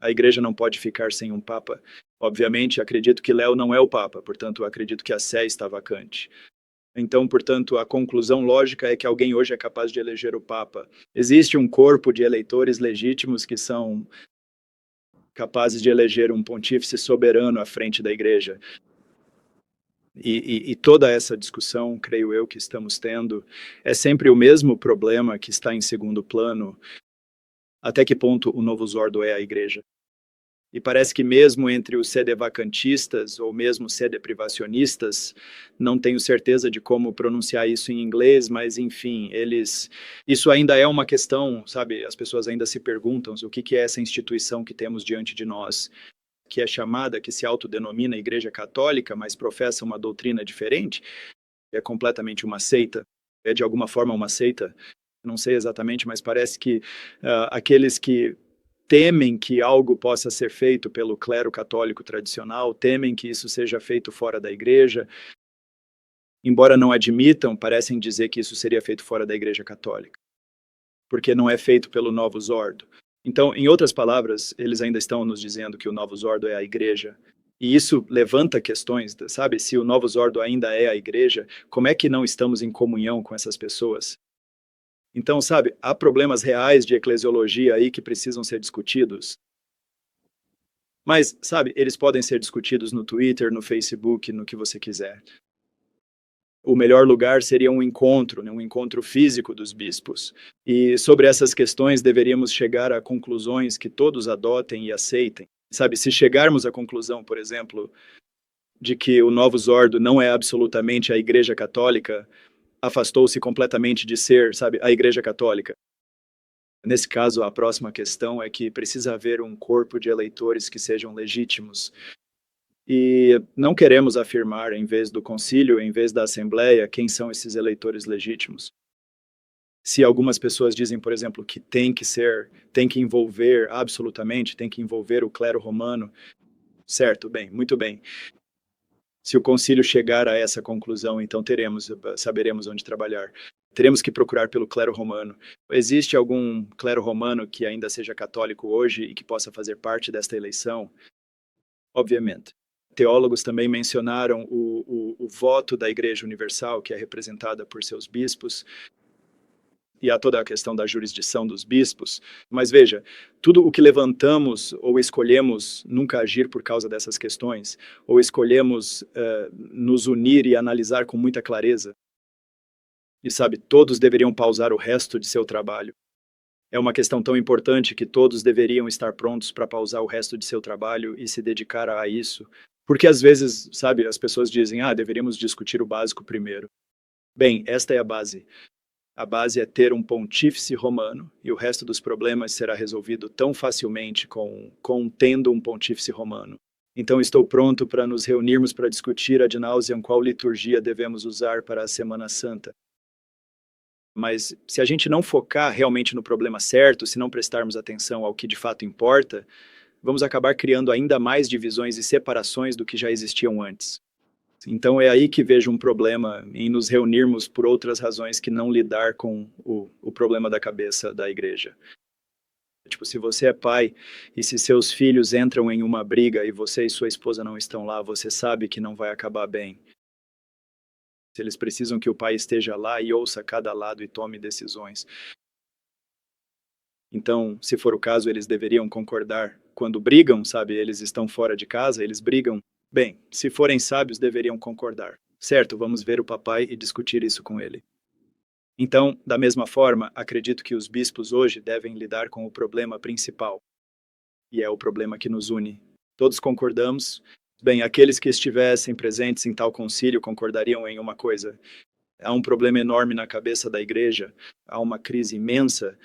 A Igreja não pode ficar sem um Papa. Obviamente, acredito que Léo não é o Papa, portanto, acredito que a Sé está vacante. Então, portanto, a conclusão lógica é que alguém hoje é capaz de eleger o Papa. Existe um corpo de eleitores legítimos que são capazes de eleger um pontífice soberano à frente da Igreja. E toda essa discussão, creio eu, que estamos tendo, é sempre o mesmo problema que está em segundo plano. Até que ponto o Novus Ordo é a Igreja? E parece que mesmo entre os sedevacantistas ou mesmo sedeprivacionistas, não tenho certeza de como pronunciar isso em inglês, mas enfim, isso ainda é uma questão, sabe? As pessoas ainda se perguntam o que é essa instituição que temos diante de nós, que é chamada, que se autodenomina Igreja Católica, mas professa uma doutrina diferente, é completamente uma seita, é de alguma forma uma seita, não sei exatamente, mas parece que aqueles que temem que algo possa ser feito pelo clero católico tradicional, temem que isso seja feito fora da igreja, embora não admitam, parecem dizer que isso seria feito fora da igreja católica, porque não é feito pelo Novus Ordo. Então, em outras palavras, eles ainda estão nos dizendo que o Novus Ordo é a igreja, e isso levanta questões, sabe? Se o Novus Ordo ainda é a igreja, como é que não estamos em comunhão com essas pessoas? Então, sabe, há problemas reais de eclesiologia aí que precisam ser discutidos. Mas, sabe, eles podem ser discutidos no Twitter, no Facebook, no que você quiser. O melhor lugar seria um encontro, né, um encontro físico dos bispos. E sobre essas questões deveríamos chegar a conclusões que todos adotem e aceitem. Sabe, se chegarmos à conclusão, por exemplo, de que o Novus Ordo não é absolutamente a Igreja Católica, afastou-se completamente de ser, sabe, a Igreja Católica. Nesse caso, a próxima questão é que precisa haver um corpo de eleitores que sejam legítimos. E não queremos afirmar, em vez do concílio, em vez da assembleia, quem são esses eleitores legítimos. Se algumas pessoas dizem, por exemplo, que tem que envolver absolutamente, tem que envolver o clero romano, certo, bem, muito bem. Se o concílio chegar a essa conclusão, então saberemos onde trabalhar. Teremos que procurar pelo clero romano. Existe algum clero romano que ainda seja católico hoje e que possa fazer parte desta eleição? Obviamente. Teólogos também mencionaram o voto da Igreja Universal, que é representada por seus bispos, e há toda a questão da jurisdição dos bispos. Mas veja, tudo o que levantamos ou escolhemos nunca agir por causa dessas questões, ou escolhemos nos unir e analisar com muita clareza. E sabe, todos deveriam pausar o resto de seu trabalho. É uma questão tão importante que todos deveriam estar prontos para pausar o resto de seu trabalho e se dedicar a isso. Porque às vezes, sabe, as pessoas dizem, deveríamos discutir o básico primeiro. Bem, esta é a base. A base é ter um pontífice romano e o resto dos problemas será resolvido tão facilmente com tendo um pontífice romano. Então estou pronto para nos reunirmos para discutir ad nauseam qual liturgia devemos usar para a Semana Santa. Mas se a gente não focar realmente no problema certo, se não prestarmos atenção ao que de fato importa, vamos acabar criando ainda mais divisões e separações do que já existiam antes. Então é aí que vejo um problema em nos reunirmos por outras razões que não lidar com o problema da cabeça da igreja. Tipo, se você é pai e se seus filhos entram em uma briga e você e sua esposa não estão lá, você sabe que não vai acabar bem. Se eles precisam que o pai esteja lá e ouça cada lado e tome decisões. Então, se for o caso, eles deveriam concordar. Quando brigam, sabe, eles estão fora de casa, eles brigam. Bem, se forem sábios, deveriam concordar. Certo, vamos ver o papai e discutir isso com ele. Então, da mesma forma, acredito que os bispos hoje devem lidar com o problema principal, e é o problema que nos une. Todos concordamos. Bem, aqueles que estivessem presentes em tal concílio concordariam em uma coisa: há um problema enorme na cabeça da igreja, há uma crise imensa.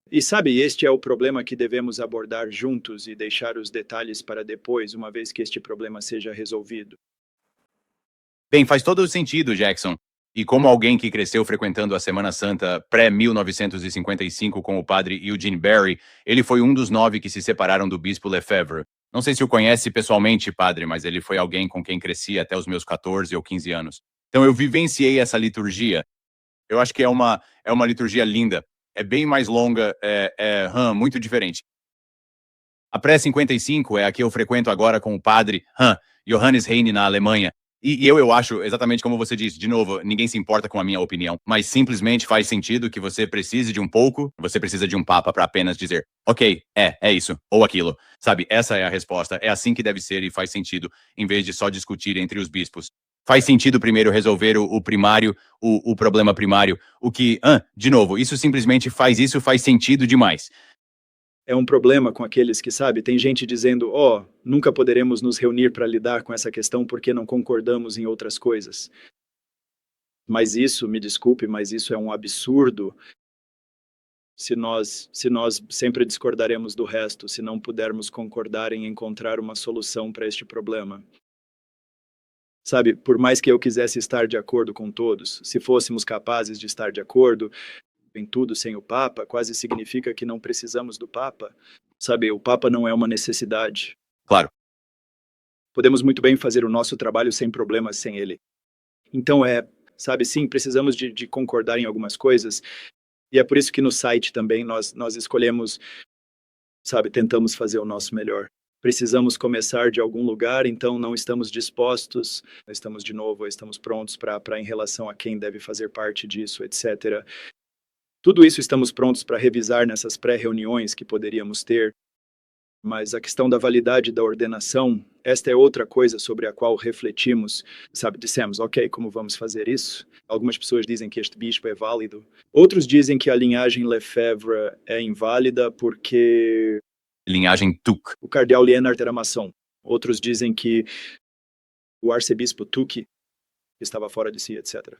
E sabe, este é o problema que devemos abordar juntos e deixar os detalhes para depois, uma vez que este problema seja resolvido. Bem, faz todo o sentido, Jackson. E como alguém que cresceu frequentando a Semana Santa pré-1955 com o padre Eugene Barry, ele foi um dos 9 que se separaram do bispo Lefebvre. Não sei se o conhece pessoalmente, padre, mas ele foi alguém com quem cresci até os meus 14 ou 15 anos. Então eu vivenciei essa liturgia. Eu acho que é uma liturgia linda. É bem mais longa, muito diferente. A pré-55 é a que eu frequento agora com o padre Johannes Heine na Alemanha. E eu acho, exatamente como você disse, de novo, ninguém se importa com a minha opinião, mas simplesmente faz sentido que você precise de um pouco, você precisa de um papa para apenas dizer, ok, é isso, ou aquilo. Sabe, essa é a resposta, é assim que deve ser e faz sentido, em vez de só discutir entre os bispos. Faz sentido primeiro resolver o primário, o problema primário, o que, de novo, isso faz sentido demais. É um problema com aqueles que, sabe, tem gente dizendo, nunca poderemos nos reunir para lidar com essa questão porque não concordamos em outras coisas. Mas isso, me desculpe, mas isso é um absurdo se nós sempre discordaremos do resto, se não pudermos concordar em encontrar uma solução para este problema. Sabe, por mais que eu quisesse estar de acordo com todos, se fôssemos capazes de estar de acordo em tudo sem o Papa, quase significa que não precisamos do Papa. Sabe, o Papa não é uma necessidade. Claro. Podemos muito bem fazer o nosso trabalho sem problemas sem ele. Então sabe, sim, precisamos de concordar em algumas coisas, e é por isso que no site também nós escolhemos, sabe, tentamos fazer o nosso melhor. Precisamos começar de algum lugar, então não estamos dispostos, estamos prontos para em relação a quem deve fazer parte disso, etc. Tudo isso estamos prontos para revisar nessas pré-reuniões que poderíamos ter, mas a questão da validade da ordenação, esta é outra coisa sobre a qual refletimos, sabe, dissemos, ok, como vamos fazer isso? Algumas pessoas dizem que este bispo é válido, outros dizem que a linhagem Lefebvre é inválida porque Linhagem Tuc. o cardeal Lienard era maçom, outros dizem que o arcebispo Tuque estava fora de si, etc.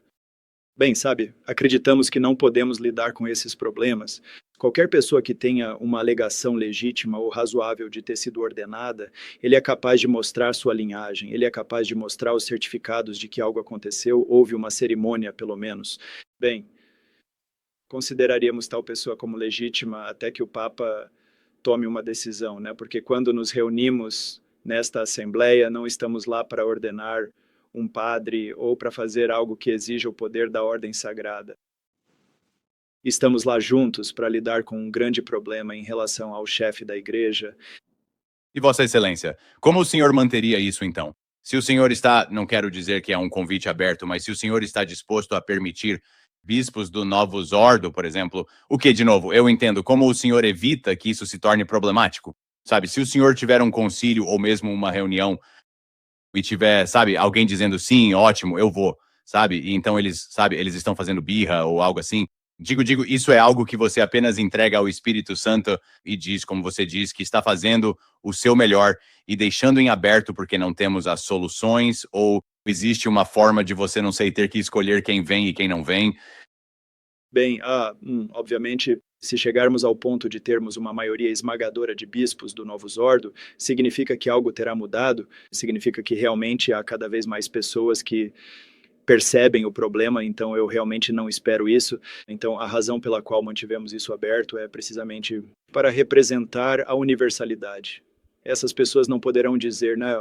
Bem, sabe, acreditamos que não podemos lidar com esses problemas. Qualquer pessoa que tenha uma alegação legítima ou razoável de ter sido ordenada, ele é capaz de mostrar sua linhagem, ele é capaz de mostrar os certificados de que algo aconteceu, houve uma cerimônia, pelo menos. Bem, consideraríamos tal pessoa como legítima até que o Papa tome uma decisão, né? Porque quando nos reunimos nesta assembleia, não estamos lá para ordenar um padre ou para fazer algo que exija o poder da ordem sagrada. Estamos lá juntos para lidar com um grande problema em relação ao chefe da igreja. E Vossa Excelência, como o senhor manteria isso então? Se o senhor está, não quero dizer que é um convite aberto, mas se o senhor está disposto a permitir bispos do Novus Ordo, por exemplo, o que, de novo, eu entendo, como o senhor evita que isso se torne problemático? Sabe, se o senhor tiver um concílio ou mesmo uma reunião e tiver, sabe, alguém dizendo sim, ótimo, eu vou, sabe? E então eles, sabe, eles estão fazendo birra ou algo assim. Digo, isso é algo que você apenas entrega ao Espírito Santo e diz, como você diz, que está fazendo o seu melhor e deixando em aberto porque não temos as soluções ou existe uma forma de você, não sei, ter que escolher quem vem e quem não vem. Bem, obviamente, se chegarmos ao ponto de termos uma maioria esmagadora de bispos do Novus Ordo, significa que algo terá mudado, significa que realmente há cada vez mais pessoas que percebem o problema, então eu realmente não espero isso. Então a razão pela qual mantivemos isso aberto é precisamente para representar a universalidade. Essas pessoas não poderão dizer, né,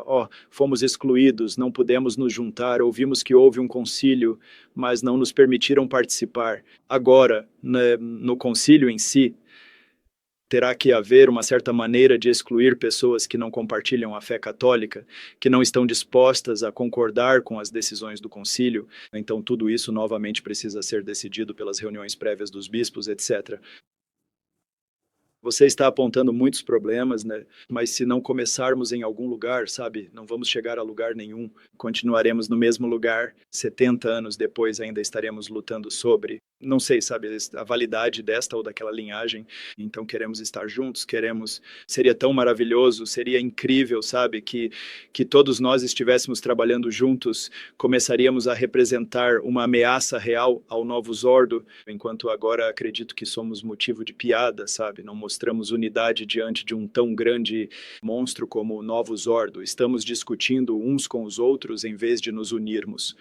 fomos excluídos, não pudemos nos juntar, ouvimos que houve um concílio, mas não nos permitiram participar. Agora, né, no concílio em si, terá que haver uma certa maneira de excluir pessoas que não compartilham a fé católica, que não estão dispostas a concordar com as decisões do concílio. Então, tudo isso novamente precisa ser decidido pelas reuniões prévias dos bispos, etc. Você está apontando muitos problemas, né? Mas se não começarmos em algum lugar, sabe, não vamos chegar a lugar nenhum. Continuaremos no mesmo lugar. 70 anos depois ainda estaremos lutando sobre. Não sei, sabe, a validade desta ou daquela linhagem. Então queremos estar juntos, queremos. Seria tão maravilhoso, seria incrível, sabe, que todos nós estivéssemos trabalhando juntos, começaríamos a representar uma ameaça real ao novo Zordo, enquanto agora acredito que somos motivo de piada, sabe? Não mostramos unidade diante de um tão grande monstro como o novo Zordo. Estamos discutindo uns com os outros em vez de nos unirmos.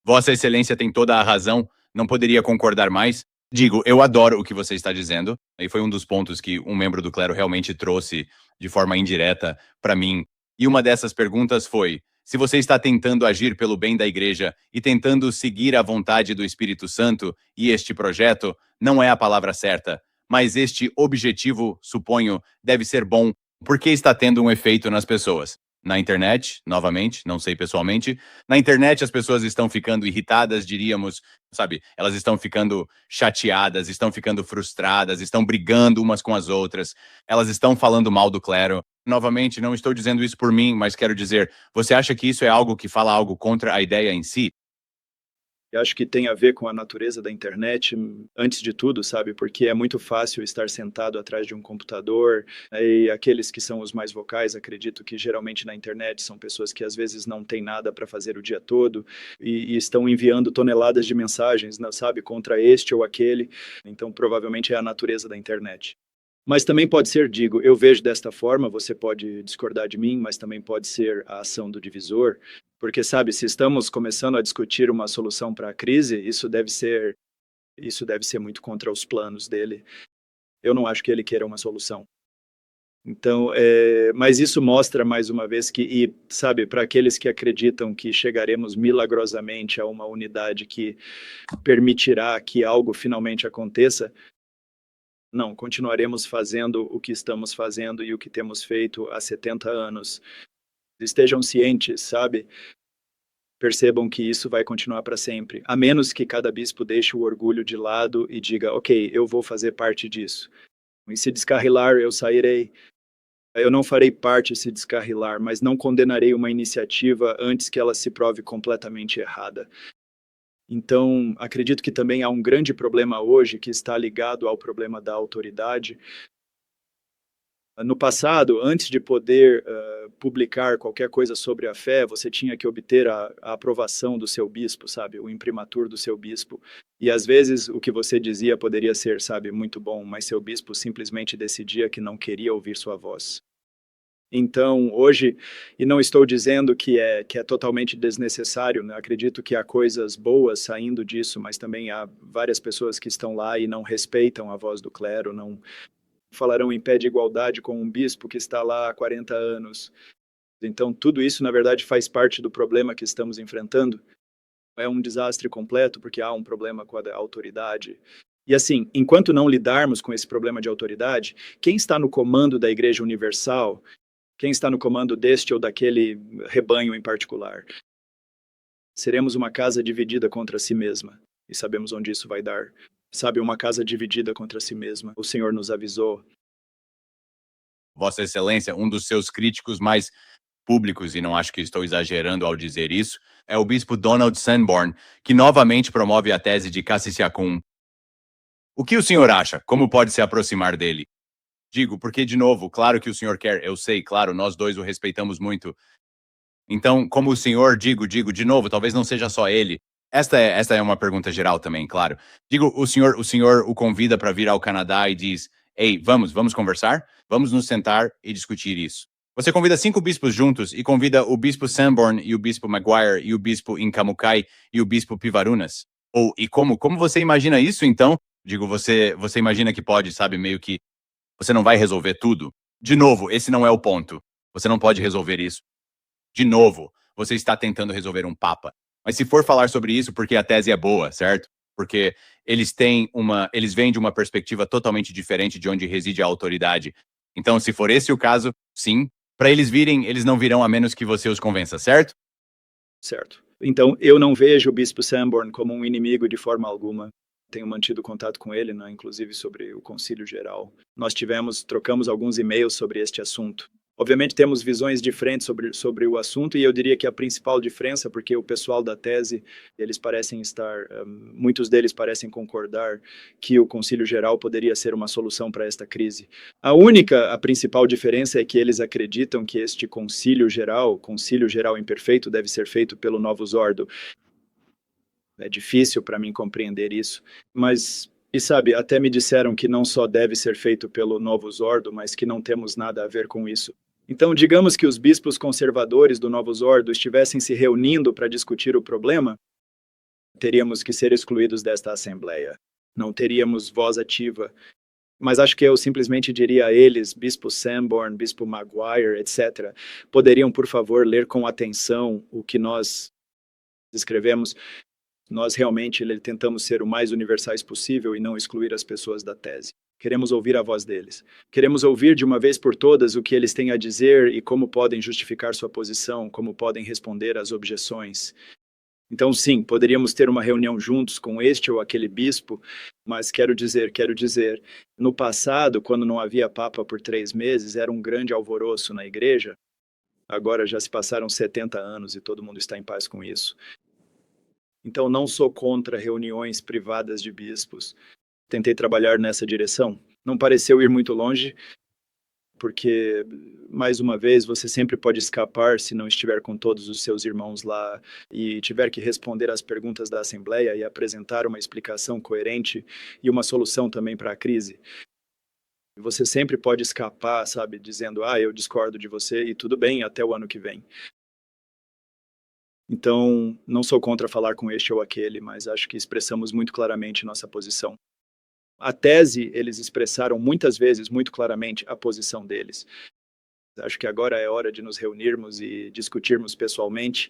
Vossa Excelência tem toda a razão, não poderia concordar mais. Digo, eu adoro o que você está dizendo, e foi um dos pontos que um membro do clero realmente trouxe de forma indireta para mim. E uma dessas perguntas foi: se você está tentando agir pelo bem da igreja e tentando seguir a vontade do Espírito Santo, e este projeto não é a palavra certa, mas este objetivo, suponho, deve ser bom, porque está tendo um efeito nas pessoas. Na internet, novamente, não sei pessoalmente, na internet as pessoas estão ficando irritadas, diríamos, sabe? Elas estão ficando chateadas, estão ficando frustradas, estão brigando umas com as outras, elas estão falando mal do clero. Novamente, não estou dizendo isso por mim, mas quero dizer, você acha que isso é algo que fala algo contra a ideia em si? Eu acho que tem a ver com a natureza da internet, antes de tudo, sabe? Porque é muito fácil estar sentado atrás de um computador, e aqueles que são os mais vocais, acredito que geralmente na internet são pessoas que às vezes não têm nada para fazer o dia todo e estão enviando toneladas de mensagens, né, sabe? Contra este ou aquele. Então, provavelmente é a natureza da internet. Mas também pode ser, digo, eu vejo desta forma, você pode discordar de mim, mas também pode ser a ação do divisor, porque, sabe, se estamos começando a discutir uma solução para a crise, isso deve ser muito contra os planos dele. Eu não acho que ele queira uma solução. Então, mas isso mostra mais uma vez que, e sabe, para aqueles que acreditam que chegaremos milagrosamente a uma unidade que permitirá que algo finalmente aconteça, não, continuaremos fazendo o que estamos fazendo e o que temos feito há 70 anos. Estejam cientes, sabe? Percebam que isso vai continuar para sempre, a menos que cada bispo deixe o orgulho de lado e diga, ok, eu vou fazer parte disso. E se descarrilar, eu sairei. Eu não farei parte se descarrilar, mas não condenarei uma iniciativa antes que ela se prove completamente errada. Então, acredito que também há um grande problema hoje que está ligado ao problema da autoridade. No passado, antes de poder publicar qualquer coisa sobre a fé, você tinha que obter a aprovação do seu bispo, sabe? O imprimatur do seu bispo. E às vezes o que você dizia poderia ser, sabe, muito bom, mas seu bispo simplesmente decidia que não queria ouvir sua voz. Então, hoje, e não estou dizendo que é totalmente desnecessário, né? Acredito que há coisas boas saindo disso, mas também há várias pessoas que estão lá e não respeitam a voz do clero, não falarão em pé de igualdade com um bispo que está lá há 40 anos. Então, tudo isso, na verdade, faz parte do problema que estamos enfrentando. É um desastre completo, porque há um problema com a autoridade. E assim, enquanto não lidarmos com esse problema de autoridade, quem está no comando da Igreja Universal, quem está no comando deste ou daquele rebanho em particular? Seremos uma casa dividida contra si mesma. E sabemos onde isso vai dar. Sabe, uma casa dividida contra si mesma. O Senhor nos avisou. Vossa Excelência, um dos seus críticos mais públicos, e não acho que estou exagerando ao dizer isso, é o bispo Donald Sanborn, que novamente promove a tese de Cassissiacum. O que o senhor acha? Como pode se aproximar dele? Digo, porque, de novo, claro que o senhor quer, eu sei, claro, nós dois o respeitamos muito. Então, como o senhor, digo, de novo, talvez não seja só ele. Esta é uma pergunta geral também, claro. Digo, o senhor o convida para vir ao Canadá e diz, ei, vamos conversar? Vamos nos sentar e discutir isso. Você convida 5 bispos juntos e convida o bispo Sanborn e o bispo Maguire e o bispo Incamucai e o bispo Pivarunas. E como você imagina isso, então? Digo, você imagina que pode, sabe, meio que você não vai resolver tudo? De novo, esse não é o ponto. Você não pode resolver isso. De novo, você está tentando resolver um papa. Mas se for falar sobre isso, porque a tese é boa, certo? Porque eles vêm de uma perspectiva totalmente diferente de onde reside a autoridade. Então, se for esse o caso, sim, para eles virem, eles não virão a menos que você os convença, certo? Certo. Então, eu não vejo o bispo Sanborn como um inimigo de forma alguma. tenho mantido contato com ele, né, inclusive sobre o Concílio Geral. Nós trocamos alguns e-mails sobre este assunto. Obviamente temos visões diferentes sobre o assunto, e eu diria que a principal diferença, porque o pessoal da tese, eles parecem muitos deles parecem concordar que o Concílio Geral poderia ser uma solução para esta crise. A principal diferença é que eles acreditam que este Concílio Geral imperfeito, deve ser feito pelo Novus Ordo. É difícil para mim compreender isso, mas... E sabe, até me disseram que não só deve ser feito pelo Novus Ordo, mas que não temos nada a ver com isso. Então, digamos que os bispos conservadores do Novus Ordo estivessem se reunindo para discutir o problema, teríamos que ser excluídos desta assembleia. Não teríamos voz ativa. Mas acho que eu simplesmente diria a eles, Bispo Sanborn, Bispo Maguire, etc., poderiam, por favor, ler com atenção o que nós escrevemos. Nós realmente tentamos ser o mais universais possível e não excluir as pessoas da tese. Queremos ouvir a voz deles. Queremos ouvir de uma vez por todas o que eles têm a dizer e como podem justificar sua posição, como podem responder às objeções. Então, sim, poderíamos ter uma reunião juntos com este ou aquele bispo, mas quero dizer, no passado, quando não havia papa por 3 meses, era um grande alvoroço na igreja. Agora já se passaram 70 anos e todo mundo está em paz com isso. Então, não sou contra reuniões privadas de bispos. Tentei trabalhar nessa direção. Não pareceu ir muito longe, porque, mais uma vez, você sempre pode escapar se não estiver com todos os seus irmãos lá e tiver que responder às perguntas da Assembleia e apresentar uma explicação coerente e uma solução também para a crise. Você sempre pode escapar, sabe, dizendo, eu discordo de você e tudo bem, até o ano que vem. Então, não sou contra falar com este ou aquele, mas acho que expressamos muito claramente nossa posição. A tese, eles expressaram muitas vezes muito claramente a posição deles. Acho que agora é hora de nos reunirmos e discutirmos pessoalmente.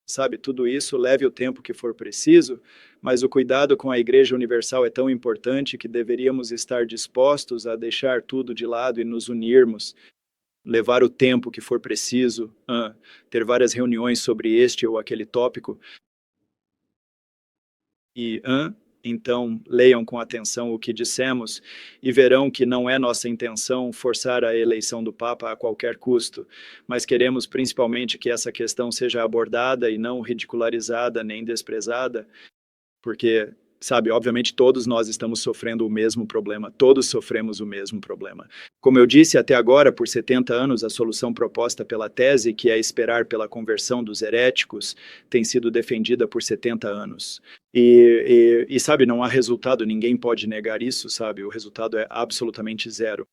Sabe, tudo isso leve o tempo que for preciso, mas o cuidado com a Igreja Universal é tão importante que deveríamos estar dispostos a deixar tudo de lado e nos unirmos, levar o tempo que for preciso, ter várias reuniões sobre este ou aquele tópico. Então, leiam com atenção o que dissemos e verão que não é nossa intenção forçar a eleição do Papa a qualquer custo, mas queremos principalmente que essa questão seja abordada e não ridicularizada nem desprezada, porque, sabe, obviamente todos nós estamos sofrendo o mesmo problema, todos sofremos o mesmo problema. Como eu disse, até agora, por 70 anos, a solução proposta pela tese, que é esperar pela conversão dos heréticos, tem sido defendida por 70 anos. E sabe, não há resultado, ninguém pode negar isso, sabe, o resultado é absolutamente zero.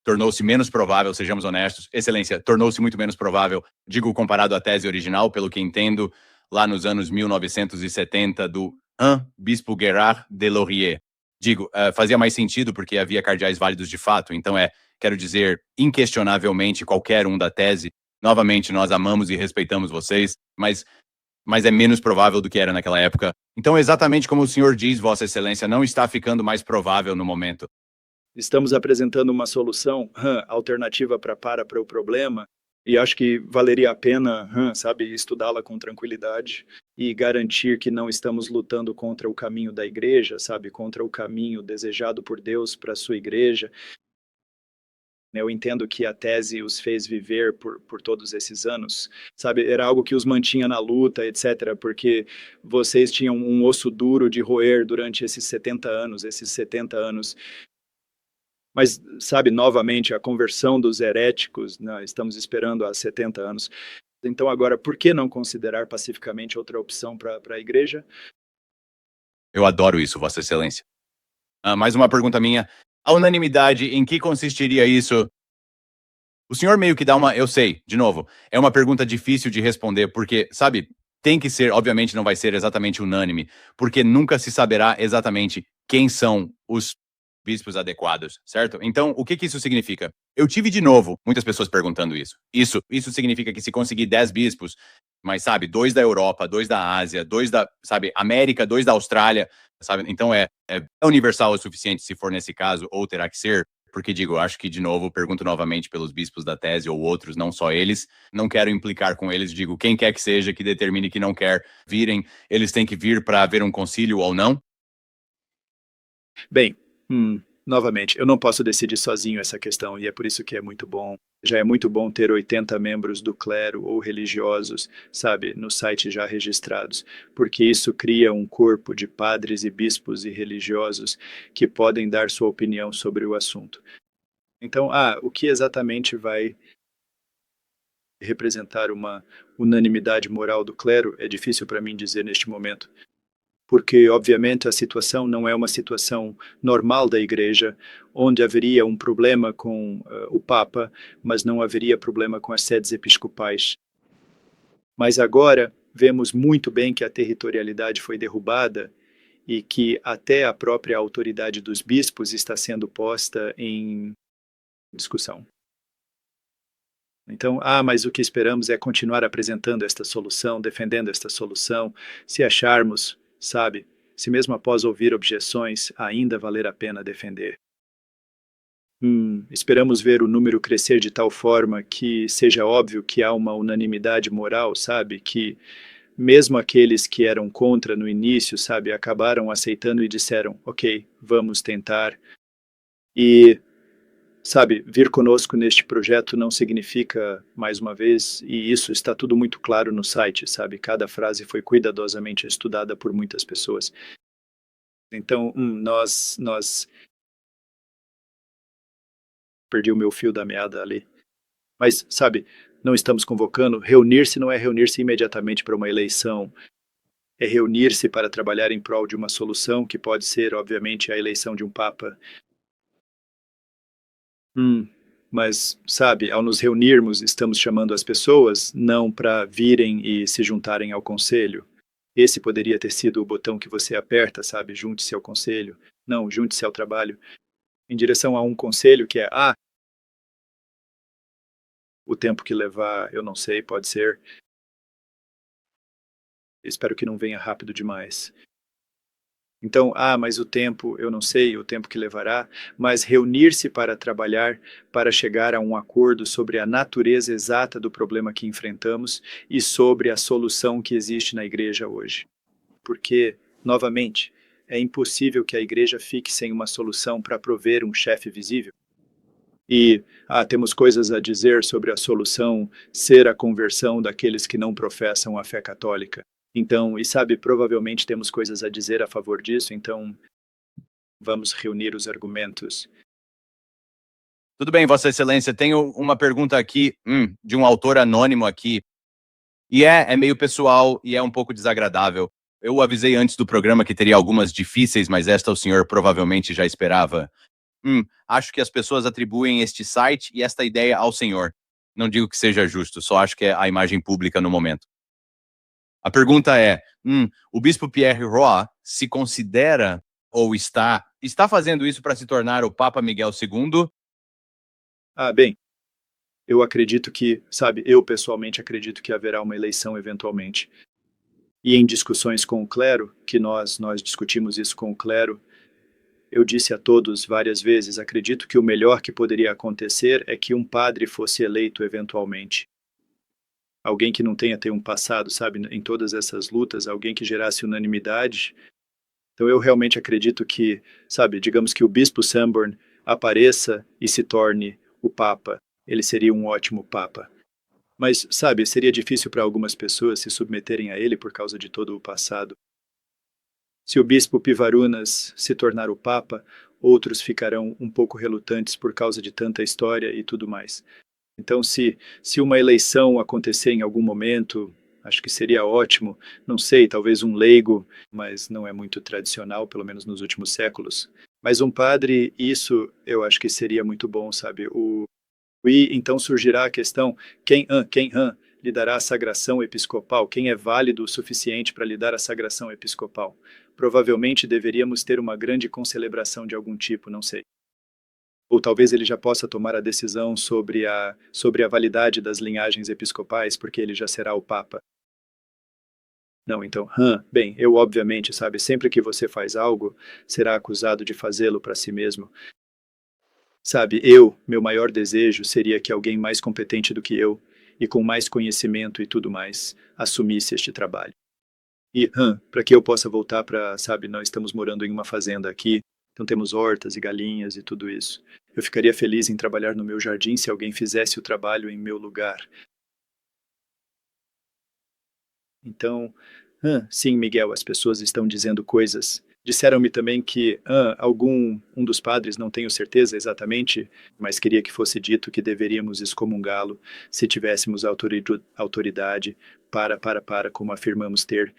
Tornou-se menos provável, sejamos honestos, Excelência, tornou-se muito menos provável, digo comparado à tese original, pelo que entendo, lá nos anos 1970, do Bispo Gerard de Laurier. Digo, fazia mais sentido porque havia cardeais válidos de fato, então quero dizer, inquestionavelmente, qualquer um da tese. Novamente, nós amamos e respeitamos vocês, mas é menos provável do que era naquela época. Então, exatamente como o senhor diz, Vossa Excelência, não está ficando mais provável no momento. Estamos apresentando uma solução alternativa para o problema, e acho que valeria a pena, sabe, estudá-la com tranquilidade e garantir que não estamos lutando contra o caminho da igreja, sabe, contra o caminho desejado por Deus para a sua igreja. Eu entendo que a tese os fez viver por todos esses anos, sabe, era algo que os mantinha na luta, etc., porque vocês tinham um osso duro de roer durante esses 70 anos. Mas, sabe, novamente, a conversão dos heréticos, estamos esperando há 70 anos. Então, agora, por que não considerar pacificamente outra opção para a igreja? Eu adoro isso, Vossa Excelência. Mais uma pergunta minha. A unanimidade, em que consistiria isso? O senhor meio que dá eu sei, de novo, é uma pergunta difícil de responder, porque, sabe, tem que ser, obviamente não vai ser exatamente unânime, porque nunca se saberá exatamente quem são os bispos adequados, certo? Então, o que isso significa? Eu tive de novo muitas pessoas perguntando isso. Isso significa que se conseguir 10 bispos, mas sabe, 2 da Europa, 2 da Ásia, 2 da, sabe, América, 2 da Austrália, sabe? Então é universal o suficiente se for nesse caso, ou terá que ser, porque digo, acho que, de novo, pergunto novamente pelos bispos da tese ou outros, não só eles, não quero implicar com eles, digo, quem quer que seja que determine que não quer virem, eles têm que vir para haver um concílio ou não? Bem, novamente, eu não posso decidir sozinho essa questão, e é por isso que é muito bom. Já é muito bom ter 80 membros do clero ou religiosos, sabe, no site já registrados, porque isso cria um corpo de padres e bispos e religiosos que podem dar sua opinião sobre o assunto. Então, o que exatamente vai representar uma unanimidade moral do clero é difícil para mim dizer neste momento, porque, obviamente, a situação não é uma situação normal da Igreja, onde haveria um problema com o Papa, mas não haveria problema com as sedes episcopais. Mas agora vemos muito bem que a territorialidade foi derrubada e que até a própria autoridade dos bispos está sendo posta em discussão. Então, mas o que esperamos é continuar apresentando esta solução, defendendo esta solução, se acharmos, sabe, se mesmo após ouvir objeções, ainda valer a pena defender. Esperamos ver o número crescer de tal forma que seja óbvio que há uma unanimidade moral, sabe, que mesmo aqueles que eram contra no início, sabe, acabaram aceitando e disseram, ok, vamos tentar. E sabe, vir conosco neste projeto não significa, mais uma vez, e isso está tudo muito claro no site, sabe? Cada frase foi cuidadosamente estudada por muitas pessoas. Então, nós perdi o meu fio da meada ali. Mas, sabe, não estamos convocando. Reunir-se não é reunir-se imediatamente para uma eleição. É reunir-se para trabalhar em prol de uma solução que pode ser, obviamente, a eleição de um papa. Mas, sabe, ao nos reunirmos, estamos chamando as pessoas não para virem e se juntarem ao conselho. Esse poderia ter sido o botão que você aperta, sabe? Junte-se ao conselho. Não, junte-se ao trabalho. Em direção a um conselho que é, o tempo que levar, eu não sei, pode ser. Espero que não venha rápido demais. Então, mas o tempo, eu não sei o tempo que levará, mas reunir-se para trabalhar, para chegar a um acordo sobre a natureza exata do problema que enfrentamos e sobre a solução que existe na igreja hoje. Porque, novamente, é impossível que a igreja fique sem uma solução para prover um chefe visível. E temos coisas a dizer sobre a solução ser a conversão daqueles que não professam a fé católica. Então, e sabe, provavelmente temos coisas a dizer a favor disso, então vamos reunir os argumentos. Tudo bem, Vossa Excelência, tenho uma pergunta aqui, de um autor anônimo aqui, e é meio pessoal e é um pouco desagradável. Eu avisei antes do programa que teria algumas difíceis, mas esta o senhor provavelmente já esperava. Acho que as pessoas atribuem este site e esta ideia ao senhor. Não digo que seja justo, só acho que é a imagem pública no momento. A pergunta é, o bispo Pierre Roy se considera ou está fazendo isso para se tornar o Papa Miguel II? Bem, eu acredito que, sabe, eu pessoalmente acredito que haverá uma eleição eventualmente. E em discussões com o clero, que nós discutimos isso com o clero, eu disse a todos várias vezes, acredito que o melhor que poderia acontecer é que um padre fosse eleito eventualmente. Alguém que não tenha um passado, sabe, em todas essas lutas, alguém que gerasse unanimidade. Então eu realmente acredito que, sabe, digamos que o bispo Sanborn apareça e se torne o papa. Ele seria um ótimo papa. Mas, sabe, seria difícil para algumas pessoas se submeterem a ele por causa de todo o passado. Se o bispo Pivarunas se tornar o papa, outros ficarão um pouco relutantes por causa de tanta história e tudo mais. Então, se uma eleição acontecer em algum momento, acho que seria ótimo, não sei, talvez um leigo, mas não é muito tradicional, pelo menos nos últimos séculos. Mas um padre, isso eu acho que seria muito bom, sabe? E então surgirá a questão, quem lhe dará a sagração episcopal? Quem é válido o suficiente para lhe dar a sagração episcopal? Provavelmente deveríamos ter uma grande concelebração de algum tipo, não sei. Ou talvez ele já possa tomar a decisão sobre a validade das linhagens episcopais, porque ele já será o Papa. Não, então, bem, eu obviamente, sabe, sempre que você faz algo, será acusado de fazê-lo para si mesmo. Sabe, meu maior desejo seria que alguém mais competente do que eu e com mais conhecimento e tudo mais assumisse este trabalho. E, para que eu possa voltar para, sabe, nós estamos morando em uma fazenda aqui, então temos hortas e galinhas e tudo isso. Eu ficaria feliz em trabalhar no meu jardim se alguém fizesse o trabalho em meu lugar. Então, sim, Miguel, as pessoas estão dizendo coisas. Disseram-me também que um dos padres, não tenho certeza exatamente, mas queria que fosse dito que deveríamos excomungá-lo se tivéssemos autoridade para, como afirmamos ter.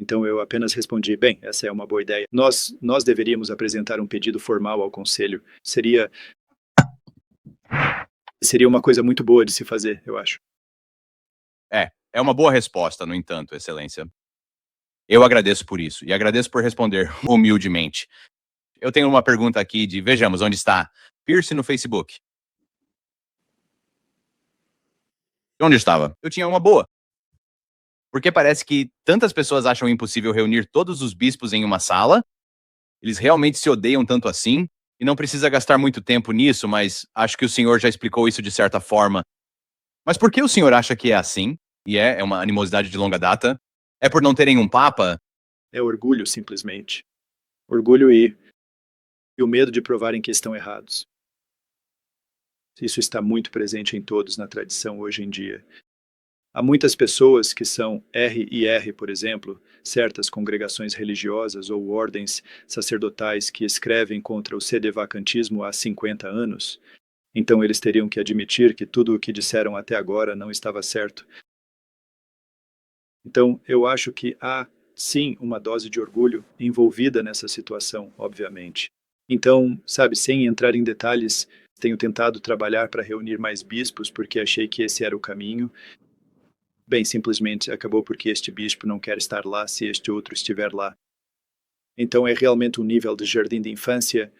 Então eu apenas respondi, bem, essa é uma boa ideia. Nós deveríamos apresentar um pedido formal ao conselho. Seria uma coisa muito boa de se fazer, eu acho. É uma boa resposta, no entanto, Excelência. Eu agradeço por isso, e agradeço por responder humildemente. Eu tenho uma pergunta aqui de, vejamos, onde está? Pierce no Facebook. Onde estava? Eu tinha uma boa. Porque parece que tantas pessoas acham impossível reunir todos os bispos em uma sala, eles realmente se odeiam tanto assim, e não precisa gastar muito tempo nisso, mas acho que o senhor já explicou isso de certa forma. Mas por que o senhor acha que é assim? E é uma animosidade de longa data? É por não terem um papa? É orgulho, simplesmente. Orgulho e o medo de provarem que estão errados. Isso está muito presente em todos na tradição hoje em dia. Há muitas pessoas que são RIR, por exemplo, certas congregações religiosas ou ordens sacerdotais que escrevem contra o sedevacantismo há 50 anos. Então eles teriam que admitir que tudo o que disseram até agora não estava certo. Então eu acho que há, sim, uma dose de orgulho envolvida nessa situação, obviamente. Então, sabe, sem entrar em detalhes, tenho tentado trabalhar para reunir mais bispos porque achei que esse era o caminho. Bem, simplesmente acabou porque este bispo não quer estar lá se este outro estiver lá. Então é realmente um nível de jardim de infância,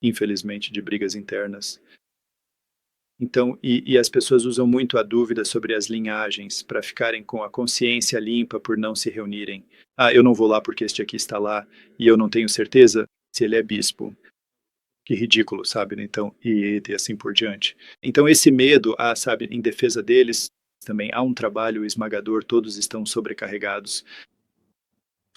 infelizmente, de brigas internas. Então, e as pessoas usam muito a dúvida sobre as linhagens para ficarem com a consciência limpa por não se reunirem. Eu não vou lá porque este aqui está lá e eu não tenho certeza se ele é bispo. Que ridículo, sabe? Então, e assim por diante. Então, esse medo, sabe, em defesa deles, também há um trabalho esmagador, todos estão sobrecarregados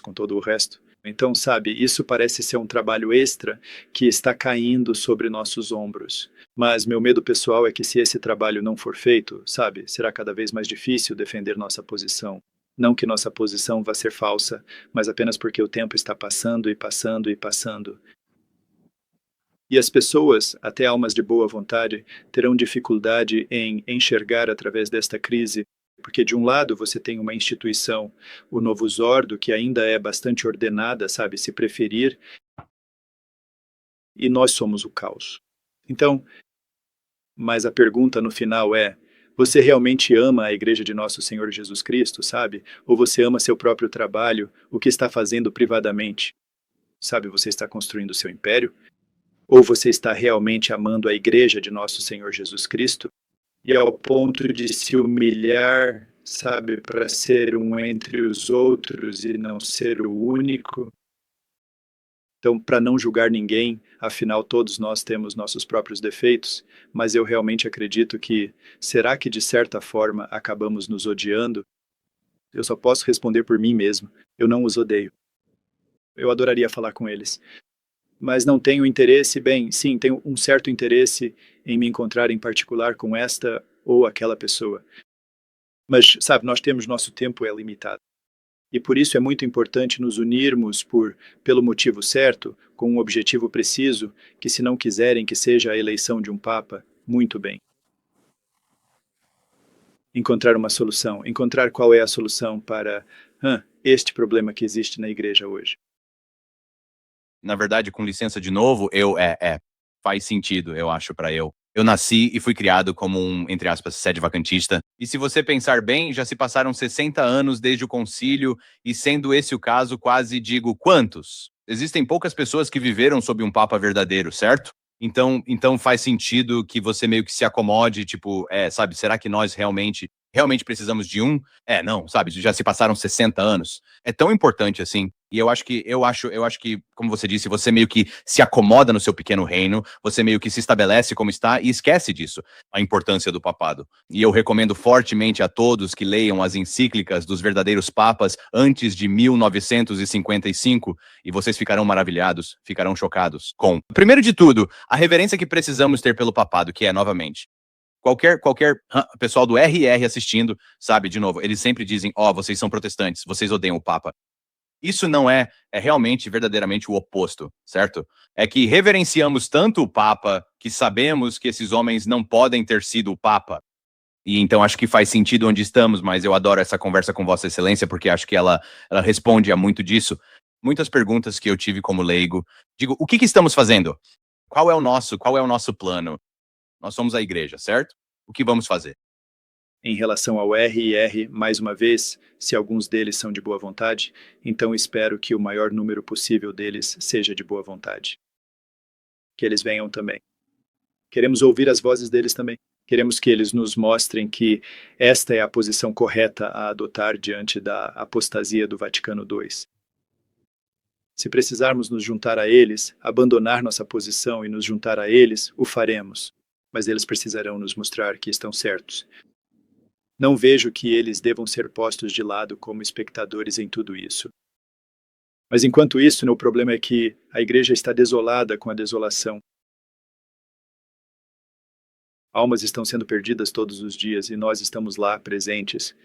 com todo o resto. Então, sabe, isso parece ser um trabalho extra que está caindo sobre nossos ombros. Mas meu medo pessoal é que se esse trabalho não for feito, sabe, será cada vez mais difícil defender nossa posição. Não que nossa posição vá ser falsa, mas apenas porque o tempo está passando e passando e passando. E as pessoas, até almas de boa vontade, terão dificuldade em enxergar através desta crise, porque de um lado você tem uma instituição, o Novo Zordo, que ainda é bastante ordenada, sabe, se preferir, e nós somos o caos. Então, mas a pergunta no final é: você realmente ama a Igreja de Nosso Senhor Jesus Cristo, sabe? Ou você ama seu próprio trabalho, o que está fazendo privadamente? Sabe, você está construindo seu império? Ou você está realmente amando a Igreja de Nosso Senhor Jesus Cristo? E ao ponto de se humilhar, sabe, para ser um entre os outros e não ser o único? Então, para não julgar ninguém, afinal todos nós temos nossos próprios defeitos, mas eu realmente acredito que, será que de certa forma acabamos nos odiando? Eu só posso responder por mim mesmo, eu não os odeio. Eu adoraria falar com eles, mas não tenho interesse, bem, sim, tenho um certo interesse em me encontrar em particular com esta ou aquela pessoa. Mas, sabe, nós temos nosso tempo é limitado. E por isso é muito importante nos unirmos pelo motivo certo, com um objetivo preciso, que se não quiserem que seja a eleição de um papa, muito bem. Encontrar uma solução, encontrar qual é a solução para este problema que existe na igreja hoje. Na verdade, com licença de novo, faz sentido, eu acho, para eu. Eu nasci e fui criado como um, entre aspas, sede-vacantista. E se você pensar bem, já se passaram 60 anos desde o concílio, e sendo esse o caso, quase digo, quantos? Existem poucas pessoas que viveram sob um papa verdadeiro, certo? Então faz sentido que você meio que se acomode, tipo, sabe, será que nós realmente precisamos de um? Não, sabe, já se passaram 60 anos. É tão importante assim. E eu acho que, como você disse, você meio que se acomoda no seu pequeno reino, você meio que se estabelece como está e esquece disso, a importância do papado. E eu recomendo fortemente a todos que leiam as encíclicas dos verdadeiros papas antes de 1955 e vocês ficarão maravilhados, ficarão chocados com, primeiro de tudo, a reverência que precisamos ter pelo papado, que é, novamente, qualquer pessoal do RR assistindo, sabe, de novo, eles sempre dizem, vocês são protestantes, vocês odeiam o Papa. Isso não é realmente, verdadeiramente o oposto, certo? É que reverenciamos tanto o Papa que sabemos que esses homens não podem ter sido o Papa. E então acho que faz sentido onde estamos, mas eu adoro essa conversa com Vossa Excelência porque acho que ela responde a muito disso. Muitas perguntas que eu tive como leigo. Digo, o que estamos fazendo? Qual é o nosso plano? Nós somos a igreja, certo? O que vamos fazer? Em relação ao R e R, mais uma vez, se alguns deles são de boa vontade, então espero que o maior número possível deles seja de boa vontade. Que eles venham também. Queremos ouvir as vozes deles também. Queremos que eles nos mostrem que esta é a posição correta a adotar diante da apostasia do Vaticano II. Se precisarmos nos juntar a eles, abandonar nossa posição e nos juntar a eles, o faremos. Mas eles precisarão nos mostrar que estão certos. Não vejo que eles devam ser postos de lado como espectadores em tudo isso. Mas enquanto isso, o problema é que a igreja está desolada com a desolação. Almas estão sendo perdidas todos os dias e nós estamos lá, presentes.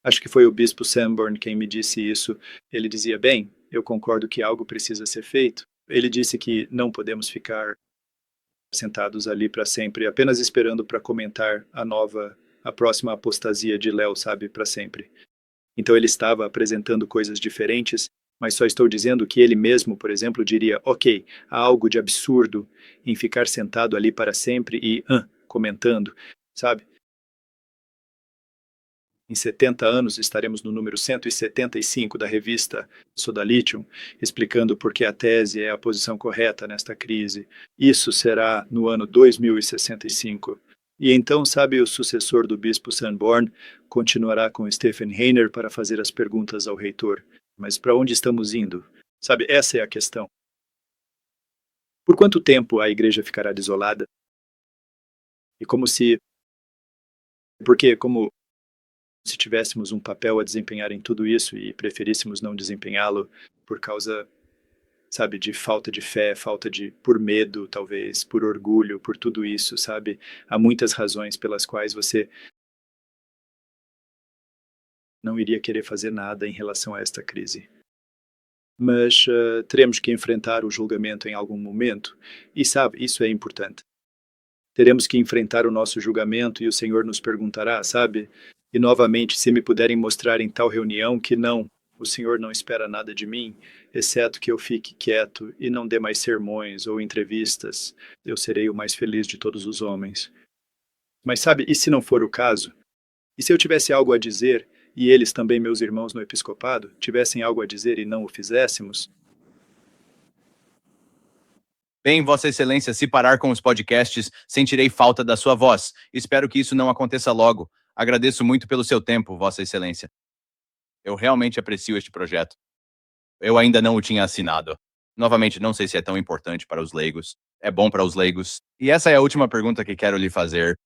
Acho que foi o bispo Sanborn quem me disse isso. Ele dizia, bem, eu concordo que algo precisa ser feito. Ele disse que não podemos ficar sentados ali para sempre, apenas esperando para comentar a próxima apostasia de Léo, sabe, para sempre. Então ele estava apresentando coisas diferentes, mas só estou dizendo que ele mesmo, por exemplo, diria, ok, há algo de absurdo em ficar sentado ali para sempre e comentando, sabe? Em 70 anos estaremos no número 175 da revista Sodalitium, explicando por que a tese é a posição correta nesta crise. Isso será no ano 2065. E então, sabe, o sucessor do bispo Sanborn continuará com Stephen Heiner para fazer as perguntas ao reitor. Mas para onde estamos indo? Sabe, essa é a questão. Por quanto tempo a igreja ficará desolada? E como se... Porque, como se tivéssemos um papel a desempenhar em tudo isso e preferíssemos não desempenhá-lo por causa, sabe, de falta de fé, por medo, talvez, por orgulho, por tudo isso, sabe? Há muitas razões pelas quais você não iria querer fazer nada em relação a esta crise. Mas teremos que enfrentar o julgamento em algum momento e, sabe, isso é importante. Teremos que enfrentar o nosso julgamento e o Senhor nos perguntará, sabe? E novamente, se me puderem mostrar em tal reunião que não, o Senhor não espera nada de mim, exceto que eu fique quieto e não dê mais sermões ou entrevistas, eu serei o mais feliz de todos os homens. Mas sabe, e se não for o caso? E se eu tivesse algo a dizer, e eles também, meus irmãos no episcopado, tivessem algo a dizer e não o fizéssemos? Bem, Vossa Excelência, se parar com os podcasts, sentirei falta da sua voz. Espero que isso não aconteça logo. Agradeço muito pelo seu tempo, Vossa Excelência. Eu realmente aprecio este projeto. Eu ainda não o tinha assinado. Novamente, não sei se é tão importante para os leigos. É bom para os leigos. E essa é a última pergunta que quero lhe fazer.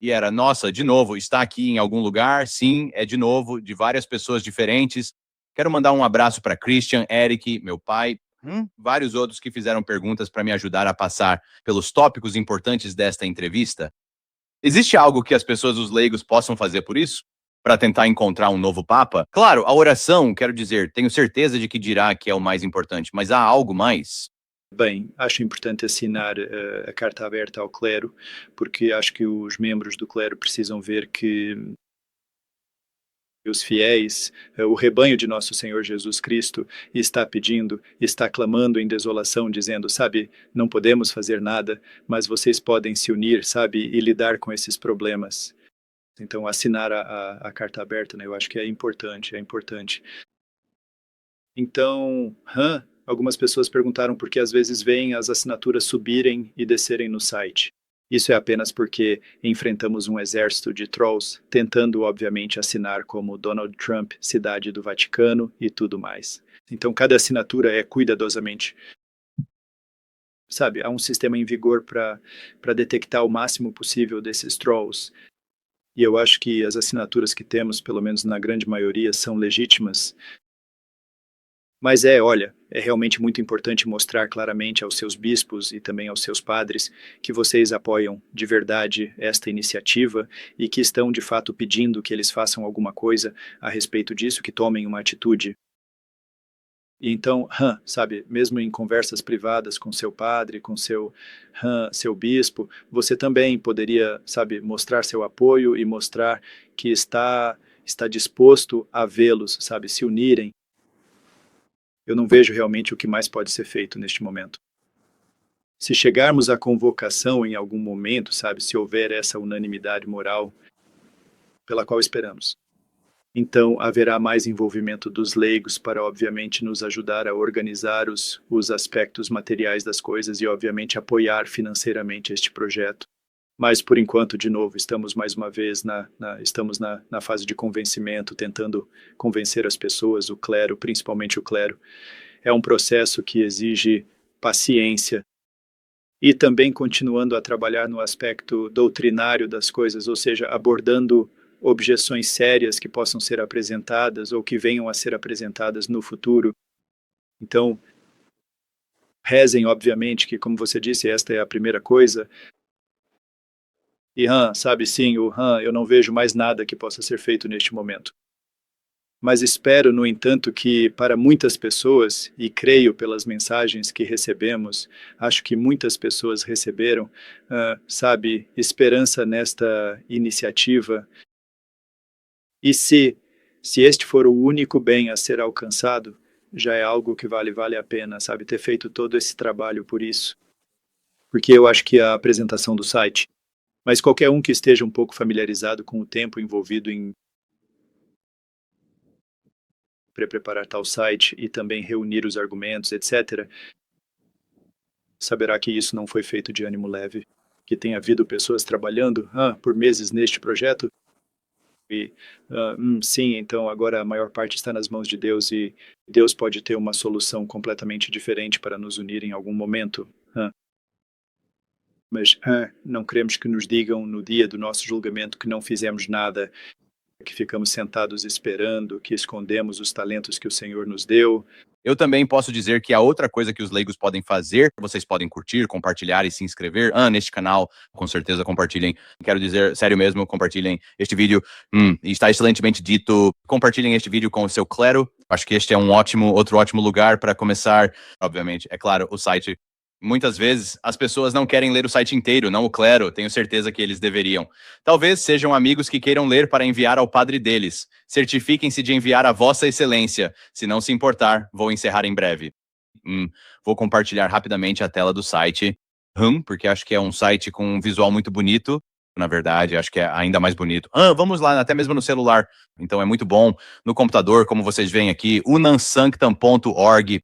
E era, nossa, de novo, está aqui em algum lugar? Sim, é de novo, de várias pessoas diferentes. Quero mandar um abraço para Christian, Eric, meu pai, vários outros que fizeram perguntas para me ajudar a passar pelos tópicos importantes desta entrevista. Existe algo que as pessoas, os leigos, possam fazer por isso? Para tentar encontrar um novo papa? Claro, a oração, quero dizer, tenho certeza de que dirá que é o mais importante, mas há algo mais? Bem, acho importante assinar a carta aberta ao clero, porque acho que os membros do clero precisam ver que os fiéis, o rebanho de nosso Senhor Jesus Cristo, está pedindo, está clamando em desolação, dizendo, sabe, não podemos fazer nada, mas vocês podem se unir, sabe, e lidar com esses problemas. Então, assinar a carta aberta, né, eu acho que é importante, é importante. Então, algumas pessoas perguntaram por que às vezes veem as assinaturas subirem e descerem no site. Isso é apenas porque enfrentamos um exército de trolls tentando, obviamente, assinar como Donald Trump, Cidade do Vaticano e tudo mais. Então, cada assinatura é cuidadosamente, sabe, há um sistema em vigor para detectar o máximo possível desses trolls. E eu acho que as assinaturas que temos, pelo menos na grande maioria, são legítimas. Mas olha, é realmente muito importante mostrar claramente aos seus bispos e também aos seus padres que vocês apoiam de verdade esta iniciativa e que estão de fato pedindo que eles façam alguma coisa a respeito disso, que tomem uma atitude. E então, sabe, mesmo em conversas privadas com seu padre, com seu bispo, você também poderia, sabe, mostrar seu apoio e mostrar que está disposto a vê-los, sabe, se unirem. Eu não vejo realmente o que mais pode ser feito neste momento. Se chegarmos à convocação em algum momento, sabe, se houver essa unanimidade moral pela qual esperamos, então haverá mais envolvimento dos leigos para, obviamente, nos ajudar a organizar os aspectos materiais das coisas e, obviamente, apoiar financeiramente este projeto. Mas, por enquanto, de novo, estamos mais uma vez estamos na fase de convencimento, tentando convencer as pessoas, o clero, principalmente o clero. É um processo que exige paciência e também continuando a trabalhar no aspecto doutrinário das coisas, ou seja, abordando objeções sérias que possam ser apresentadas ou que venham a ser apresentadas no futuro. Então, rezem, obviamente, que, como você disse, esta é a primeira coisa. E, sabe, sim, eu não vejo mais nada que possa ser feito neste momento. Mas espero, no entanto, que para muitas pessoas, e creio pelas mensagens que recebemos, acho que muitas pessoas receberam, sabe, esperança nesta iniciativa. E se este for o único bem a ser alcançado, já é algo que vale a pena, sabe, ter feito todo esse trabalho por isso. Porque eu acho que a apresentação do site, mas qualquer um que esteja um pouco familiarizado com o tempo envolvido em preparar tal site e também reunir os argumentos, etc., saberá que isso não foi feito de ânimo leve, que tem havido pessoas trabalhando por meses neste projeto e, sim, então agora a maior parte está nas mãos de Deus e Deus pode ter uma solução completamente diferente para nos unir em algum momento. Mas não queremos que nos digam no dia do nosso julgamento que não fizemos nada, que ficamos sentados esperando, que escondemos os talentos que o Senhor nos deu. Eu também posso dizer que a outra coisa que os leigos podem fazer, vocês podem curtir, compartilhar e se inscrever neste canal, com certeza compartilhem. Quero dizer, sério mesmo, compartilhem este vídeo. Está excelentemente dito, compartilhem este vídeo com o seu clero. Acho que este é outro ótimo lugar para começar. Obviamente, é claro, o site. Muitas vezes as pessoas não querem ler o site inteiro, não o clero, tenho certeza que eles deveriam. Talvez sejam amigos que queiram ler para enviar ao padre deles. Certifiquem-se de enviar a Vossa Excelência. Se não se importar, vou encerrar em breve. Vou compartilhar rapidamente a tela do site, porque acho que é um site com um visual muito bonito. Na verdade, acho que é ainda mais bonito. Vamos lá, até mesmo no celular. Então é muito bom. No computador, como vocês veem aqui, unamsanctam.org.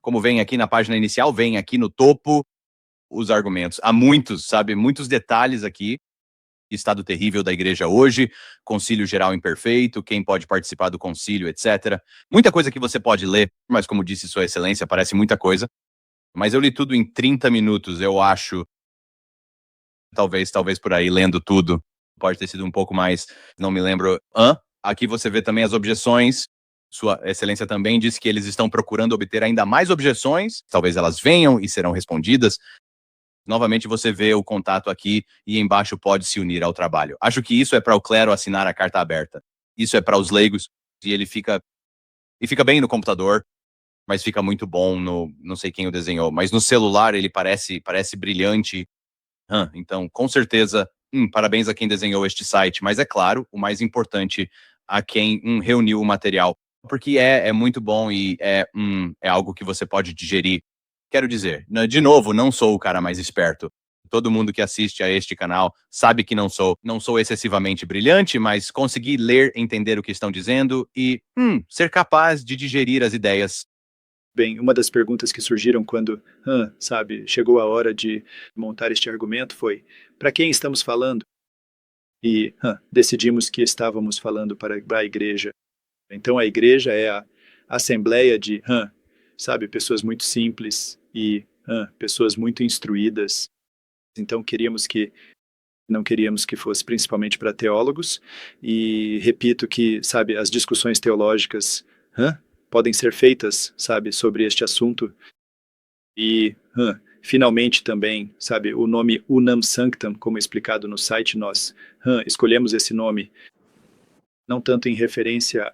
Como vem aqui na página inicial, vem aqui no topo os argumentos. Há muitos, sabe? Muitos detalhes aqui. Estado terrível da igreja hoje, concílio geral imperfeito, quem pode participar do concílio, etc. Muita coisa que você pode ler, mas como disse Sua Excelência, parece muita coisa. Mas eu li tudo em 30 minutos, eu acho. Talvez por aí, lendo tudo. Pode ter sido um pouco mais, não me lembro. Aqui você vê também as objeções. Sua Excelência também disse que eles estão procurando obter ainda mais objeções. Talvez elas venham e serão respondidas. Novamente você vê o contato aqui e embaixo pode se unir ao trabalho. Acho que isso é para o clero assinar a carta aberta. Isso é para os leigos e ele fica bem no computador, mas fica muito bom no, não sei quem o desenhou, mas no celular ele parece brilhante. Então, com certeza, parabéns a quem desenhou este site, mas é claro, o mais importante, a quem reuniu o material, porque é muito bom e é algo que você pode digerir. Quero dizer, de novo, não sou o cara mais esperto. Todo mundo que assiste a este canal sabe que não sou excessivamente brilhante, mas consegui ler, entender o que estão dizendo e ser capaz de digerir as ideias. Bem, uma das perguntas que surgiram quando, sabe, chegou a hora de montar este argumento foi: para quem estamos falando? E decidimos que estávamos falando para a igreja. Então a igreja é a assembleia de, sabe, pessoas muito simples e pessoas muito instruídas. Então não queríamos que fosse principalmente para teólogos. E repito que, sabe, as discussões teológicas podem ser feitas, sabe, sobre este assunto. E finalmente também, sabe, o nome Unam Sanctam, como explicado no site, nós escolhemos esse nome não tanto em referência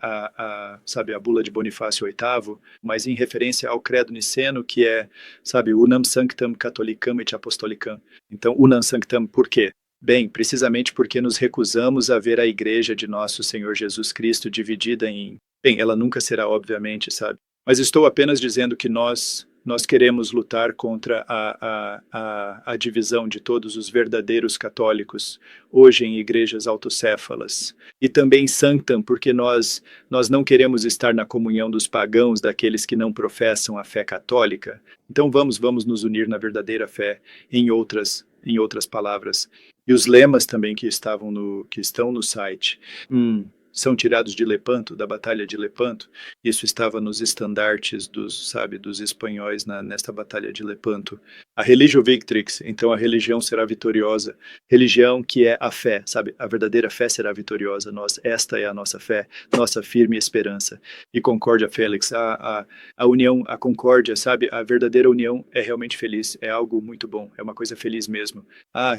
sabe, a bula de Bonifácio VIII, mas em referência ao credo niceno, que é, sabe, Unam Sanctam Catholicam et Apostolicam. Então, Unam Sanctam por quê? Bem, precisamente porque nos recusamos a ver a igreja de nosso Senhor Jesus Cristo dividida em... Bem, ela nunca será, obviamente, sabe? Mas estou apenas dizendo que nós queremos lutar contra a divisão de todos os verdadeiros católicos, hoje em igrejas autocéfalas. E também sanctam, porque nós não queremos estar na comunhão dos pagãos, daqueles que não professam a fé católica. Então vamos nos unir na verdadeira fé, em outras palavras. E os lemas também que estão no site. São tirados de Lepanto, da Batalha de Lepanto. Isso estava nos estandartes dos espanhóis nesta Batalha de Lepanto. A religio victrix, então a religião será vitoriosa. Religião que é a fé, sabe? A verdadeira fé será vitoriosa. Esta é a nossa fé, nossa firme esperança. E concórdia, Félix, a união, a concórdia, sabe? A verdadeira união é realmente feliz, é algo muito bom, é uma coisa feliz mesmo.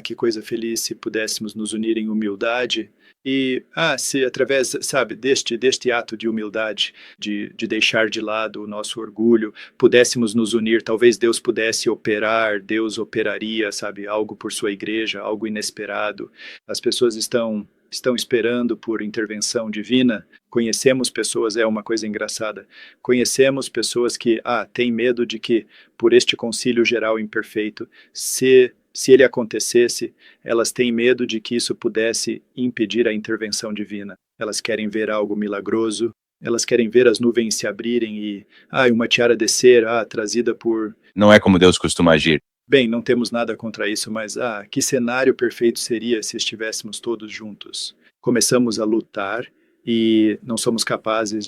Que coisa feliz se pudéssemos nos unir em humildade. E, se através, sabe, deste ato de humildade, de deixar de lado o nosso orgulho, pudéssemos nos unir, talvez Deus pudesse operar, Deus operaria, sabe, algo por sua igreja, algo inesperado. As pessoas estão esperando por intervenção divina. Conhecemos pessoas, é uma coisa engraçada, conhecemos pessoas que, têm medo de que, por este concílio geral imperfeito, se ele acontecesse, elas têm medo de que isso pudesse impedir a intervenção divina. Elas querem ver algo milagroso, elas querem ver as nuvens se abrirem e, uma tiara descer, trazida por... Não é como Deus costuma agir. Bem, não temos nada contra isso, mas, que cenário perfeito seria se estivéssemos todos juntos. Começamos a lutar e não somos capazes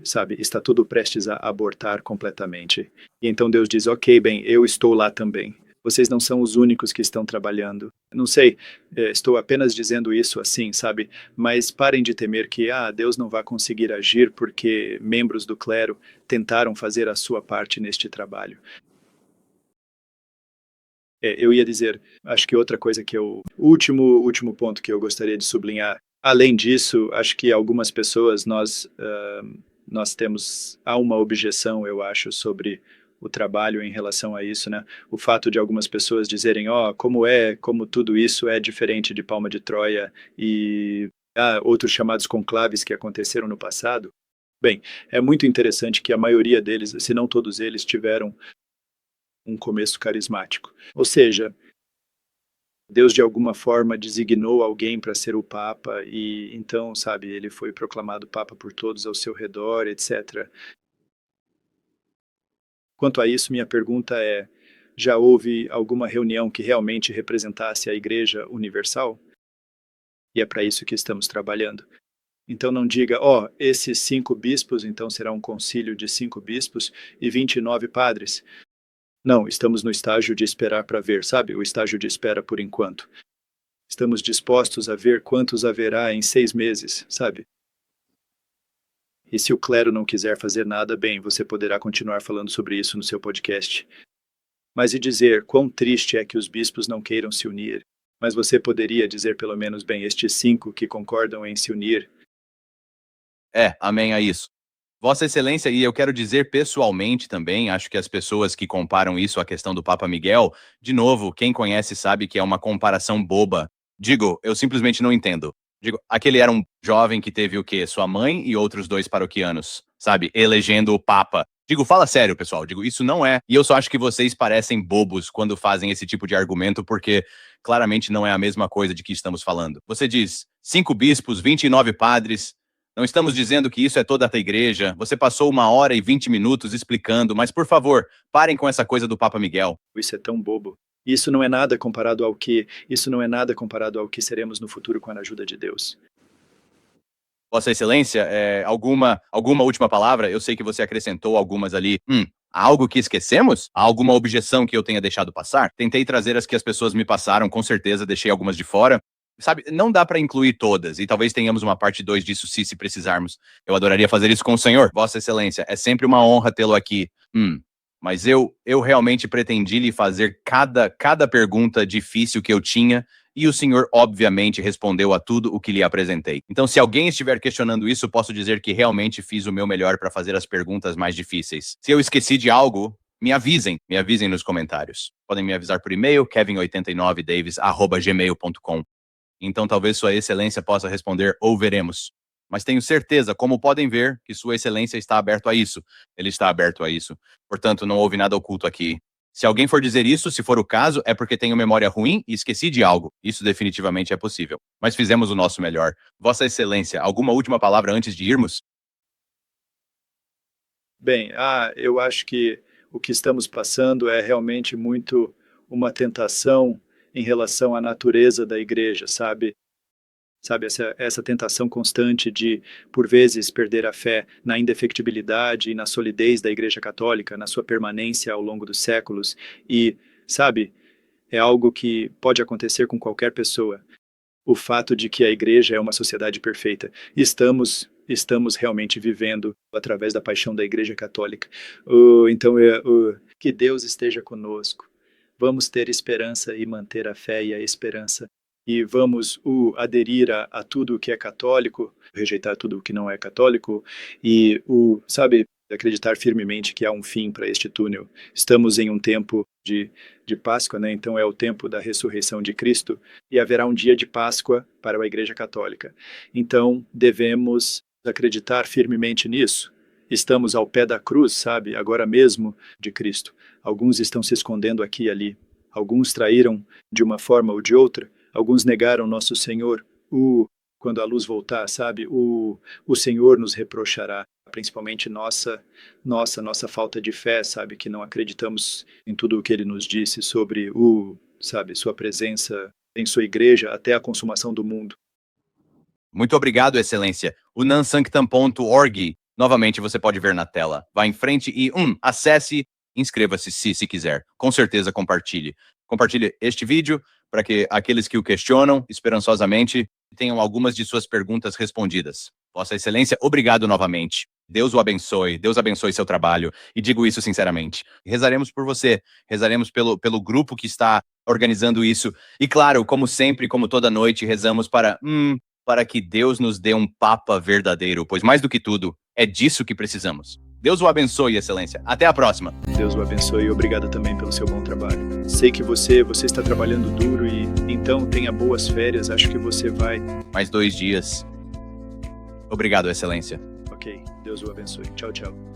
sabe, está tudo prestes a abortar completamente. E então Deus diz, ok, bem, eu estou lá também. Vocês não são os únicos que estão trabalhando. Não sei, estou apenas dizendo isso assim, sabe? Mas parem de temer que, Deus não vai conseguir agir porque membros do clero tentaram fazer a sua parte neste trabalho. Eu ia dizer, acho que outra coisa que último ponto que eu gostaria de sublinhar. Além disso, acho que algumas pessoas, nós há uma objeção, eu acho, sobre o trabalho em relação a isso, né? O fato de algumas pessoas dizerem, como tudo isso é diferente de Palma de Troia e outros chamados conclaves que aconteceram no passado. Bem, é muito interessante que a maioria deles, se não todos eles, tiveram um começo carismático. Ou seja, Deus de alguma forma designou alguém para ser o Papa e então, sabe, ele foi proclamado Papa por todos ao seu redor, etc. Quanto a isso, minha pergunta é, já houve alguma reunião que realmente representasse a Igreja Universal? E é para isso que estamos trabalhando. Então não diga, esses 5 bispos, então será um concílio de 5 bispos e 29 padres. Não, estamos no estágio de esperar para ver, sabe? O estágio de espera por enquanto. Estamos dispostos a ver quantos haverá em 6 meses, sabe? E se o clero não quiser fazer nada, bem, você poderá continuar falando sobre isso no seu podcast. Mas e dizer quão triste é que os bispos não queiram se unir? Mas você poderia dizer pelo menos, bem, estes 5 que concordam em se unir. Amém a isso. Vossa Excelência, e eu quero dizer pessoalmente também, acho que as pessoas que comparam isso à questão do Papa Miguel, de novo, quem conhece sabe que é uma comparação boba. Digo, eu simplesmente não entendo. Digo, aquele era um jovem que teve o quê? Sua mãe e outros 2 paroquianos, sabe? Elegendo o Papa. Digo, fala sério, pessoal. Digo, isso não é. E eu só acho que vocês parecem bobos quando fazem esse tipo de argumento, porque claramente não é a mesma coisa de que estamos falando. Você diz 5 bispos, 29 padres. Não estamos dizendo que isso é toda a igreja. Você passou 1 hora e 20 minutos explicando, mas por favor, parem com essa coisa do Papa Miguel. Isso é tão bobo. Isso não é nada comparado ao que seremos no futuro com a ajuda de Deus. Vossa Excelência, alguma última palavra? Eu sei que você acrescentou algumas ali. Há algo que esquecemos? Há alguma objeção que eu tenha deixado passar? Tentei trazer as que as pessoas me passaram, com certeza deixei algumas de fora. Sabe, não dá para incluir todas, e talvez tenhamos uma parte 2 disso se precisarmos. Eu adoraria fazer isso com o senhor. Vossa Excelência, é sempre uma honra tê-lo aqui. Mas eu realmente pretendi lhe fazer cada pergunta difícil que eu tinha, e o senhor obviamente respondeu a tudo o que lhe apresentei. Então, se alguém estiver questionando isso, posso dizer que realmente fiz o meu melhor para fazer as perguntas mais difíceis. Se eu esqueci de algo, me avisem nos comentários. Podem me avisar por e-mail, kevin89davis@gmail.com. Então talvez Sua Excelência possa responder ou veremos. Mas tenho certeza, como podem ver, que Sua Excelência está aberto a isso. Ele está aberto a isso. Portanto, não houve nada oculto aqui. Se alguém for dizer isso, se for o caso, é porque tenho memória ruim e esqueci de algo. Isso definitivamente é possível. Mas fizemos o nosso melhor. Vossa Excelência, alguma última palavra antes de irmos? Bem, eu acho que o que estamos passando é realmente muito uma tentação em relação à natureza da igreja, sabe? Sabe, essa tentação constante de, por vezes, perder a fé na indefectibilidade e na solidez da Igreja Católica, na sua permanência ao longo dos séculos. E, sabe, é algo que pode acontecer com qualquer pessoa. O fato de que a Igreja é uma sociedade perfeita. Estamos realmente vivendo através da paixão da Igreja Católica. Então, que Deus esteja conosco. Vamos ter esperança e manter a fé e a esperança. E vamos aderir a tudo o que é católico, rejeitar tudo o que não é católico e, acreditar firmemente que há um fim para este túnel. Estamos em um tempo de Páscoa, né? Então é o tempo da ressurreição de Cristo e haverá um dia de Páscoa para a Igreja Católica. Então devemos acreditar firmemente nisso. Estamos ao pé da cruz, sabe? Agora mesmo de Cristo. Alguns estão se escondendo aqui e ali. Alguns traíram de uma forma ou de outra. Alguns negaram nosso Senhor. Quando a luz voltar, sabe, o Senhor nos reprochará, principalmente nossa falta de fé, sabe, que não acreditamos em tudo o que Ele nos disse sobre sua presença em sua igreja até a consumação do mundo. Muito obrigado, Excelência. O nansanctam.org, novamente você pode ver na tela. Vá em frente e acesse, inscreva-se se quiser. Com certeza compartilhe. Compartilhe este vídeo para que aqueles que o questionam esperançosamente tenham algumas de suas perguntas respondidas. Vossa Excelência, obrigado novamente. Deus o abençoe, Deus abençoe seu trabalho, e digo isso sinceramente. Rezaremos por você, rezaremos pelo grupo que está organizando isso, e claro, como sempre, como toda noite, rezamos para que Deus nos dê um Papa verdadeiro, pois mais do que tudo, é disso que precisamos. Deus o abençoe, Excelência. Até a próxima. Deus o abençoe e obrigado também pelo seu bom trabalho. Sei que você está trabalhando duro e então tenha boas férias. Acho que você vai... Mais 2 dias. Obrigado, Excelência. Ok. Deus o abençoe. Tchau, tchau.